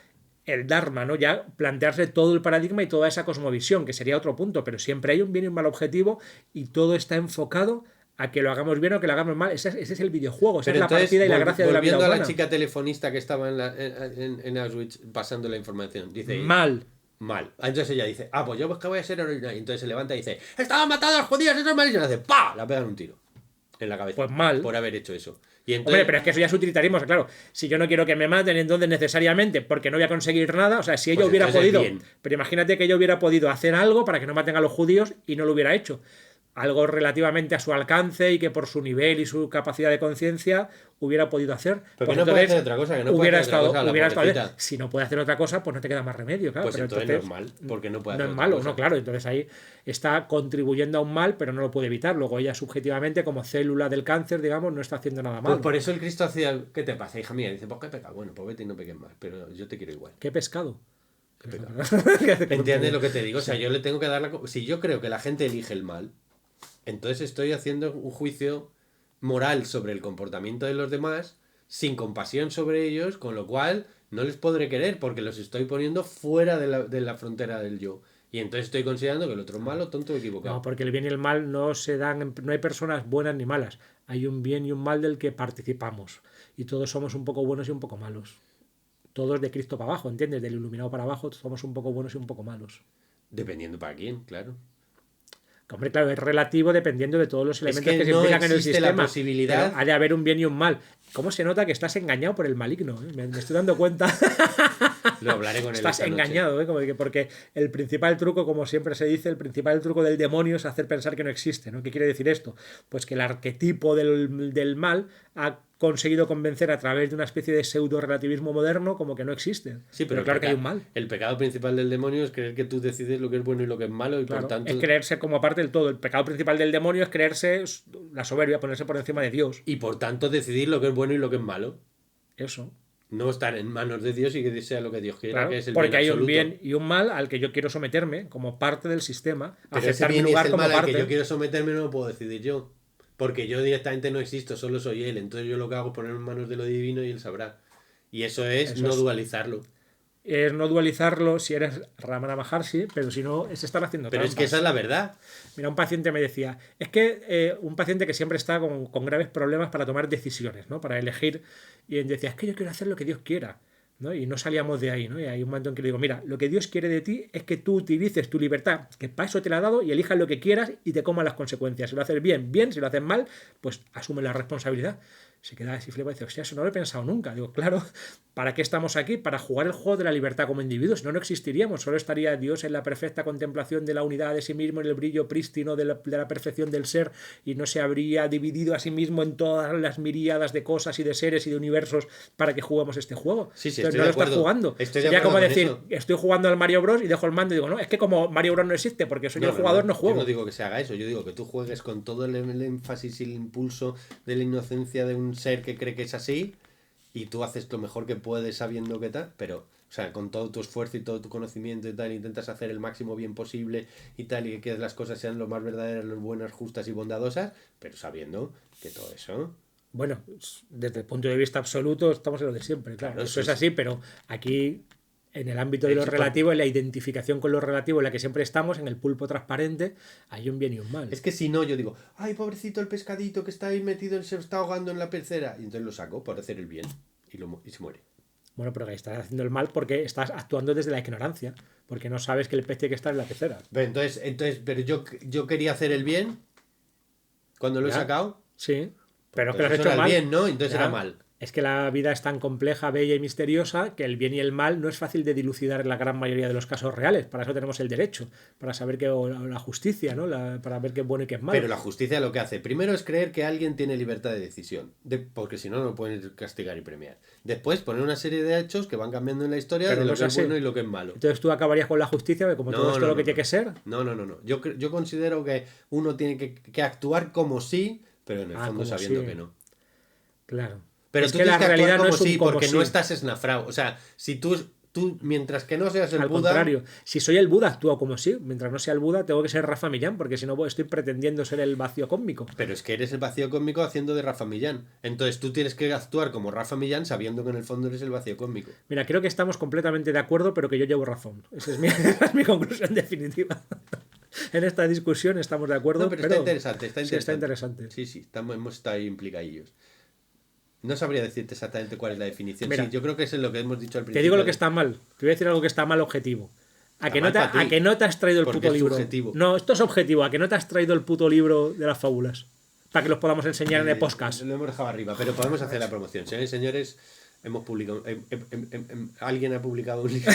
Speaker 2: el Dharma, ¿no? Ya plantearse todo el paradigma y toda esa cosmovisión, que sería otro punto, pero siempre hay un bien y un mal objetivo y todo está enfocado a que lo hagamos bien o que lo hagamos mal. Ese es el videojuego, esa es la partida y la gracia de la vida humana.
Speaker 1: Volviendo a la chica telefonista que estaba en Auschwitz pasando la información, dice...
Speaker 2: Mal.
Speaker 1: Entonces ella dice, pues yo voy a ser heroína. Y entonces se levanta y dice, estaban matando a los judíos, eso es malísimo. Y le hace, ¡pah! La pegan un tiro en la cabeza.
Speaker 2: Pues mal.
Speaker 1: Por haber hecho eso. Y entonces...
Speaker 2: Hombre, pero es que eso ya es utilitarismo, claro. Si yo no quiero que me maten, entonces necesariamente, porque no voy a conseguir nada, o sea, si ella
Speaker 1: pues
Speaker 2: hubiera podido... Pero imagínate que ella hubiera podido hacer algo para que no maten a los judíos y no lo hubiera hecho. Algo relativamente a su alcance y que por su nivel y su capacidad de conciencia hubiera podido hacer.
Speaker 1: Pero pues no puede hacer otra cosa, que no
Speaker 2: hubiera
Speaker 1: puede hacer
Speaker 2: hubiera
Speaker 1: otra cosa.
Speaker 2: Si no puede hacer otra cosa, pues no te queda más remedio, claro.
Speaker 1: Pues
Speaker 2: pero
Speaker 1: entonces no es mal, porque no puede hacer
Speaker 2: no es
Speaker 1: otra
Speaker 2: malo,
Speaker 1: cosa.
Speaker 2: No, claro. Entonces ahí está contribuyendo a un mal, pero no lo puede evitar. Luego ella subjetivamente, como célula del cáncer, digamos, no está haciendo nada malo.
Speaker 1: Pues por eso el Cristo hacía, ¿qué te pasa, hija mía? Y dice, pues qué pecado. Bueno, pues vete y no peques más, pero yo te quiero igual.
Speaker 2: ¿Qué pescado?
Speaker 1: ¿Entiendes lo que te digo? O sea, yo le tengo que dar si yo creo que la gente elige el mal, entonces estoy haciendo un juicio moral sobre el comportamiento de los demás sin compasión sobre ellos, con lo cual no les podré querer porque los estoy poniendo fuera de la frontera del yo. Y entonces estoy considerando que el otro es malo, tonto o equivocado.
Speaker 2: No, porque el bien y el mal no se dan, no hay personas buenas ni malas. Hay un bien y un mal del que participamos. Y todos somos un poco buenos y un poco malos. Todos de Cristo para abajo, ¿entiendes? Del iluminado para abajo somos un poco buenos y un poco malos.
Speaker 1: Dependiendo para quién, claro.
Speaker 2: Hombre, claro, es relativo dependiendo de todos los elementos que se
Speaker 1: no
Speaker 2: implican en el
Speaker 1: existe la
Speaker 2: sistema.
Speaker 1: posibilidad.
Speaker 2: Pero ha de haber un bien y un mal. ¿Cómo se nota que estás engañado por el maligno? Me estoy dando cuenta.
Speaker 1: Lo hablaré con él
Speaker 2: Estás
Speaker 1: esta noche.
Speaker 2: engañado, ¿eh? Porque el principal truco, como siempre se dice, el principal truco del demonio es hacer pensar que no existe, ¿no? ¿Qué quiere decir esto? Pues que el arquetipo del mal ha conseguido convencer a través de una especie de pseudo-relativismo moderno como que no existe.
Speaker 1: Sí, pero
Speaker 2: claro que hay un mal.
Speaker 1: El pecado principal del demonio es creer que tú decides lo que es bueno y lo que es malo y
Speaker 2: Claro,
Speaker 1: por tanto...
Speaker 2: es creerse como parte del todo. El pecado principal del demonio es creerse la soberbia, ponerse por encima de Dios.
Speaker 1: Y por tanto decidir lo que es bueno y lo que es malo.
Speaker 2: Eso.
Speaker 1: No estar en manos de Dios y que sea lo que Dios quiera,
Speaker 2: Claro,
Speaker 1: que es el
Speaker 2: porque
Speaker 1: bien
Speaker 2: hay
Speaker 1: absoluto.
Speaker 2: un bien y un mal al que yo quiero someterme como parte del sistema,
Speaker 1: Pero ese
Speaker 2: aceptar mi
Speaker 1: bien y
Speaker 2: lugar
Speaker 1: ese
Speaker 2: como
Speaker 1: mal al
Speaker 2: parte.
Speaker 1: que yo quiero someterme no lo puedo decidir yo. Porque yo directamente no existo, solo soy él. Entonces yo lo que hago es ponerme en manos de lo divino y él sabrá. Y eso es
Speaker 2: Eso
Speaker 1: no
Speaker 2: es.
Speaker 1: dualizarlo.
Speaker 2: Es no dualizarlo si eres Ramana Maharshi, pero si no, es estar haciendo
Speaker 1: Pero es
Speaker 2: trampas.
Speaker 1: que esa es la verdad.
Speaker 2: Mira, un paciente me decía, es que un paciente que siempre está con graves problemas para tomar decisiones, ¿no? Para elegir, y él decía, es que yo quiero hacer lo que Dios quiera, ¿no? Y no salíamos de ahí, ¿no? Y hay un momento en que le digo, mira, lo que Dios quiere de ti es que tú utilices tu libertad, que para eso te la ha dado, y elijas lo que quieras y te comas las consecuencias. Si lo haces bien, bien, si lo haces mal, pues asume la responsabilidad. Se queda así flipa y dice, hostia, eso no lo he pensado nunca. Digo, claro, ¿para qué estamos aquí? Para jugar el juego de la libertad como individuos. Si no, no existiríamos. Solo estaría Dios en la perfecta contemplación de la unidad de sí mismo, en el brillo prístino de la perfección del ser, y no se habría dividido a sí mismo en todas las miríadas de cosas y de seres y de universos para que juguemos este juego.
Speaker 1: Sí, sí,
Speaker 2: Entonces,
Speaker 1: estoy
Speaker 2: no
Speaker 1: de
Speaker 2: lo estás
Speaker 1: acuerdo.
Speaker 2: jugando.
Speaker 1: Estoy de
Speaker 2: Sería
Speaker 1: acuerdo
Speaker 2: como
Speaker 1: con
Speaker 2: decir,
Speaker 1: eso.
Speaker 2: estoy jugando al Mario Bros y dejo el mando y digo, no, es que como Mario Bros no existe porque soy el jugador, no juego.
Speaker 1: Yo no digo que se haga eso, yo digo que tú juegues con todo el énfasis y el impulso de la inocencia de un ser que cree que es así y tú haces lo mejor que puedes sabiendo que tal, pero, o sea, con todo tu esfuerzo y todo tu conocimiento y tal, intentas hacer el máximo bien posible y tal, y que las cosas sean lo más verdaderas, lo buenas, justas y bondadosas, pero sabiendo que todo eso...
Speaker 2: Bueno, desde el punto de vista absoluto estamos en lo de siempre, claro.
Speaker 1: Claro,
Speaker 2: Eso es
Speaker 1: sí.
Speaker 2: así, pero aquí en el ámbito de lo relativo, en la identificación con lo relativo en la que siempre estamos, en el pulpo transparente, hay un bien y un mal.
Speaker 1: Es que si no, yo digo, ay, pobrecito el pescadito que está ahí metido, se está ahogando en la pecera. Y entonces lo saco por hacer el bien y se muere.
Speaker 2: Bueno, pero ahí estás haciendo el mal porque estás actuando desde la ignorancia, porque no sabes que el pez tiene que estar en la pecera.
Speaker 1: Pero pero yo quería hacer el bien cuando lo he
Speaker 2: ¿Ya?
Speaker 1: sacado.
Speaker 2: Sí, pero es que lo has
Speaker 1: Entonces eso
Speaker 2: hecho
Speaker 1: era el
Speaker 2: mal.
Speaker 1: bien, ¿no? Entonces
Speaker 2: Ya.
Speaker 1: era mal.
Speaker 2: Es que la vida es tan compleja, bella y misteriosa que el bien y el mal no es fácil de dilucidar en la gran mayoría de los casos reales. Para eso tenemos el derecho, para saber que o la justicia, ¿no? Para ver qué es bueno y qué es malo.
Speaker 1: Pero la justicia lo que hace, primero es creer que alguien tiene libertad de decisión, porque si no, no lo pueden castigar y premiar. Después poner una serie de hechos que van cambiando en la historia
Speaker 2: Pero
Speaker 1: de
Speaker 2: no
Speaker 1: lo
Speaker 2: es
Speaker 1: que es
Speaker 2: así.
Speaker 1: bueno y lo que es malo.
Speaker 2: Entonces tú acabarías con la justicia, que como todo esto es lo que tiene que ser.
Speaker 1: No. Yo considero que uno tiene que actuar como sí, pero en el fondo
Speaker 2: como
Speaker 1: sabiendo
Speaker 2: sí.
Speaker 1: que no.
Speaker 2: Claro.
Speaker 1: Pero
Speaker 2: es
Speaker 1: tú
Speaker 2: que la
Speaker 1: tienes que actuar
Speaker 2: realidad
Speaker 1: como
Speaker 2: no es un
Speaker 1: sí,
Speaker 2: como
Speaker 1: porque
Speaker 2: sí.
Speaker 1: no estás esnafrado. O sea, si tú mientras que no seas el
Speaker 2: Al
Speaker 1: Buda...
Speaker 2: contrario, si soy el Buda, actúo como sí. Mientras no sea el Buda, tengo que ser Rafa Millán, porque si no estoy pretendiendo ser el vacío cósmico.
Speaker 1: Pero es que eres el vacío cósmico haciendo de Rafa Millán. Entonces tú tienes que actuar como Rafa Millán sabiendo que en el fondo eres el vacío cósmico.
Speaker 2: Mira, creo que estamos completamente de acuerdo, pero que yo llevo razón. Esa es esa es mi conclusión definitiva. En esta discusión estamos de acuerdo,
Speaker 1: No, pero está interesante, está
Speaker 2: Sí,
Speaker 1: interesante.
Speaker 2: está interesante.
Speaker 1: Sí, hemos estado ahí implicadillos. No sabría decirte exactamente cuál es la definición.
Speaker 2: Mira,
Speaker 1: sí, yo creo que es lo que hemos dicho al principio.
Speaker 2: Te digo lo que está mal. Te voy a decir algo que está mal objetivo.
Speaker 1: Está mal para ti,
Speaker 2: A que no te has traído el
Speaker 1: porque
Speaker 2: puto
Speaker 1: es
Speaker 2: libro.
Speaker 1: subjetivo.
Speaker 2: No, esto es objetivo. A que no te has traído el puto libro de las fábulas. Para que los podamos enseñar en el podcast.
Speaker 1: Lo hemos dejado arriba, pero podemos hacer la promoción. Señores y señores, hemos publicado... alguien ha publicado un libro.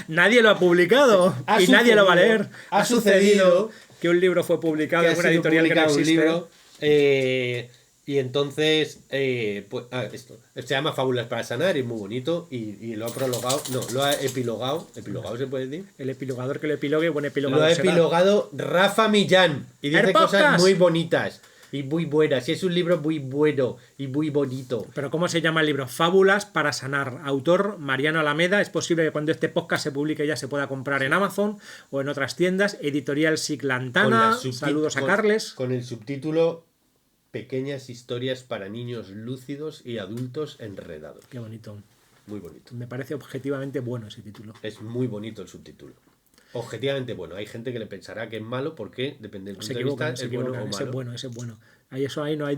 Speaker 2: Nadie lo ha publicado.
Speaker 1: Ha
Speaker 2: y nadie lo va a
Speaker 1: sucedido,
Speaker 2: leer.
Speaker 1: ha sucedido
Speaker 2: que un libro fue publicado
Speaker 1: que
Speaker 2: en
Speaker 1: ha
Speaker 2: una
Speaker 1: sido
Speaker 2: editorial que no
Speaker 1: publicado un
Speaker 2: existe.
Speaker 1: libro. Y entonces, esto se llama Fábulas para Sanar, y es muy bonito. Y lo ha prologado, no, lo ha epilogado. ¿Epilogado se puede decir?
Speaker 2: El epilogador que lo epilogue, buen epilogado
Speaker 1: Lo ha
Speaker 2: será.
Speaker 1: epilogado Rafa Millán. Y dice
Speaker 2: ¡El
Speaker 1: cosas
Speaker 2: podcast!
Speaker 1: muy bonitas y muy buenas. Y es un libro muy bueno y muy bonito.
Speaker 2: Pero ¿cómo se llama el libro? Fábulas para sanar. Autor Mariano Alameda. Es posible que cuando este podcast se publique ya se pueda comprar en Amazon o en otras tiendas. Editorial Ciclantana. Saludos a Carles.
Speaker 1: Con el subtítulo Pequeñas historias para niños lúcidos y adultos enredados.
Speaker 2: Qué bonito.
Speaker 1: Muy bonito.
Speaker 2: Me parece objetivamente bueno ese título.
Speaker 1: Es muy bonito el subtítulo. objetivamente bueno. Hay gente que le pensará que es malo porque, depende del punto
Speaker 2: Se
Speaker 1: de vista,
Speaker 2: equivocan, se
Speaker 1: es bueno
Speaker 2: equivocan.
Speaker 1: o
Speaker 2: Ese es
Speaker 1: malo.
Speaker 2: bueno, ese es bueno. Ahí no hay,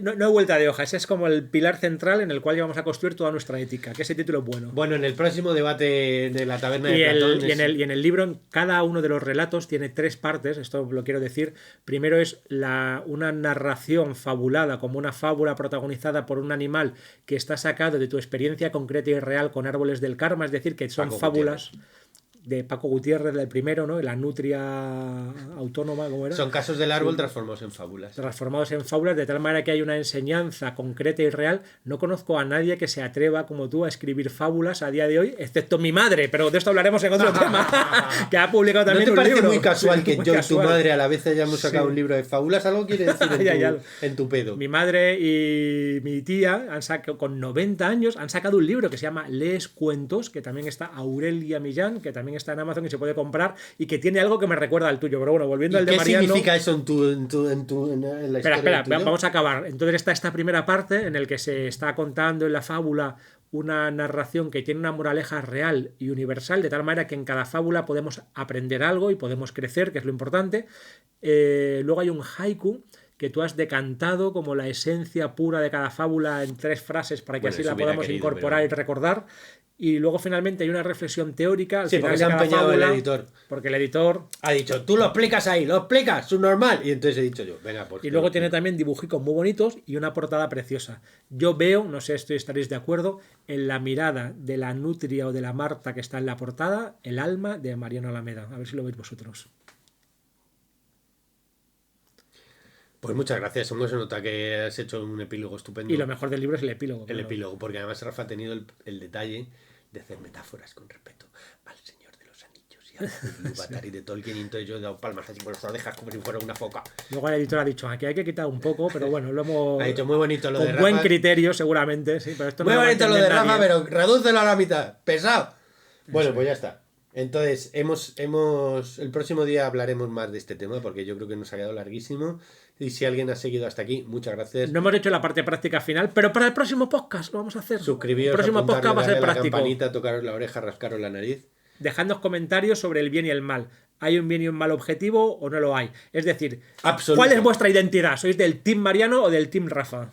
Speaker 2: no hay vuelta de hoja. Ese es como el pilar central en el cual vamos a construir toda nuestra ética, que ese título es bueno.
Speaker 1: Bueno, en el próximo debate de la taberna de
Speaker 2: Y,
Speaker 1: Platón...
Speaker 2: en el libro, en cada uno de los relatos tiene 3 partes, esto lo quiero decir. Primero es una narración fabulada, como una fábula protagonizada por un animal que está sacado de tu experiencia concreta y real con árboles del karma, es decir, que son
Speaker 1: Paco
Speaker 2: fábulas de Paco Gutiérrez, del primero, ¿no? La nutria autónoma, ¿cómo era?
Speaker 1: Son casos del árbol transformados en fábulas.
Speaker 2: Transformados en fábulas, de tal manera que hay una enseñanza concreta y real. No conozco a nadie que se atreva como tú a escribir fábulas a día de hoy, excepto mi madre, pero de esto hablaremos en otro tema, que ha publicado también
Speaker 1: ¿No te
Speaker 2: un
Speaker 1: parece
Speaker 2: libro.
Speaker 1: muy casual
Speaker 2: Sí,
Speaker 1: que
Speaker 2: muy
Speaker 1: yo y
Speaker 2: casual.
Speaker 1: tu madre a la vez hayamos sacado
Speaker 2: Sí.
Speaker 1: un libro de fábulas? Algo quiere decir
Speaker 2: Ya.
Speaker 1: en tu pedo.
Speaker 2: Mi madre y mi tía han sacado, con 90 años, han sacado un libro que se llama Lees Cuentos, que también está Aurelia Millán, que también está en Amazon y se puede comprar, y que tiene algo que me recuerda al tuyo. Pero bueno, volviendo al de
Speaker 1: ¿Qué
Speaker 2: Mariano...
Speaker 1: significa eso en la historia
Speaker 2: Espera,
Speaker 1: del tuyo?
Speaker 2: vamos a acabar. Entonces está esta primera parte en el que se está contando en la fábula una narración que tiene una moraleja real y universal, de tal manera que en cada fábula podemos aprender algo y podemos crecer, que es lo importante. Luego hay un haiku que tú has decantado como la esencia pura de cada fábula en 3 frases para que
Speaker 1: Bueno,
Speaker 2: así
Speaker 1: eso
Speaker 2: la
Speaker 1: hubiera
Speaker 2: podamos
Speaker 1: querido,
Speaker 2: incorporar
Speaker 1: pero-
Speaker 2: y recordar. Y luego finalmente hay una reflexión teórica al
Speaker 1: Sí,
Speaker 2: final
Speaker 1: porque
Speaker 2: de
Speaker 1: se ha
Speaker 2: cada
Speaker 1: empeñado
Speaker 2: fábula,
Speaker 1: el editor.
Speaker 2: porque el editor...
Speaker 1: Ha dicho, tú lo explicas ahí, lo explicas, subnormal. Y entonces he dicho yo, venga, pues.
Speaker 2: Y luego tiene también dibujicos muy bonitos y una portada preciosa. Yo veo, no sé si estaréis de acuerdo, en la mirada de la nutria o de la Marta que está en la portada, el alma de Mariano Alameda. A ver si lo veis vosotros.
Speaker 1: Pues muchas gracias, Hongo, se nota que has hecho un epílogo estupendo.
Speaker 2: Y lo mejor del libro es el epílogo.
Speaker 1: El
Speaker 2: claro.
Speaker 1: epílogo, porque además Rafa ha tenido el detalle de hacer metáforas con respecto al Señor de los Anillos y al Ilúvatar y de Tolkien, y entonces yo he dado palmas así por las orejas como si fuera una foca.
Speaker 2: Luego el editor ha dicho, aquí hay que quitar un poco, pero bueno, lo hemos...
Speaker 1: Ha dicho muy bonito lo
Speaker 2: con
Speaker 1: de
Speaker 2: buen
Speaker 1: Rafa.
Speaker 2: criterio seguramente, sí, pero esto no
Speaker 1: Muy
Speaker 2: lo va a
Speaker 1: bonito lo de
Speaker 2: entender
Speaker 1: Rafa,
Speaker 2: nadie.
Speaker 1: pero redúcelo a la mitad. ¡Pesado! Bueno, pues ya está. Entonces, el próximo día hablaremos más de este tema, porque yo creo que nos ha quedado larguísimo. Y si alguien ha seguido hasta aquí, muchas gracias.
Speaker 2: No hemos hecho la parte práctica final, pero para el próximo podcast lo vamos a hacer.
Speaker 1: Suscribíos,
Speaker 2: el próximo
Speaker 1: apuntarle,
Speaker 2: podcast va a ser
Speaker 1: darle a la
Speaker 2: práctico.
Speaker 1: campanita, tocaros la oreja, rascaros la nariz.
Speaker 2: Dejadnos comentarios sobre el bien y el mal. ¿Hay un bien y un mal objetivo o no lo hay? Es decir,
Speaker 1: Absoluto.
Speaker 2: ¿cuál es vuestra identidad? ¿Sois del Team Mariano o del Team Rafa?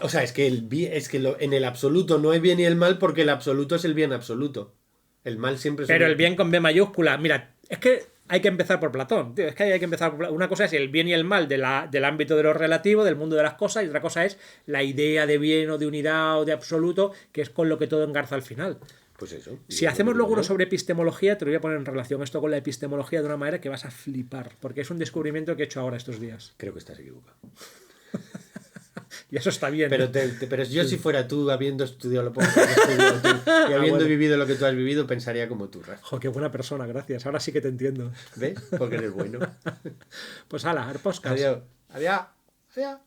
Speaker 1: O sea, es que en el absoluto no hay bien y el mal, porque el absoluto es el bien absoluto. El mal siempre es
Speaker 2: Pero el bien con B mayúscula. Mira, es que hay que empezar por Platón. Tío, es que hay que empezar por... Una cosa es el bien y el mal del ámbito de lo relativo, del mundo de las cosas, y otra cosa es la idea de bien o de unidad o de absoluto, que es con lo que todo engarza al final.
Speaker 1: Pues eso.
Speaker 2: Si hacemos luego uno sobre epistemología, te lo voy a poner en relación esto con la epistemología de una manera que vas a flipar, porque es un descubrimiento que he hecho ahora estos días.
Speaker 1: Creo que estás equivocado.
Speaker 2: Y eso está bien.
Speaker 1: Pero yo si fuera tú, habiendo estudiado lo poco que has estudiado tú, y habiendo
Speaker 2: bueno.
Speaker 1: vivido lo que tú has vivido, pensaría como tú, Rafa.
Speaker 2: Jo, qué buena persona, gracias. Ahora sí que te entiendo.
Speaker 1: ¿Ves? Porque eres bueno.
Speaker 2: Pues hala, el podcast.
Speaker 1: Adiós. Adiós. Adiós.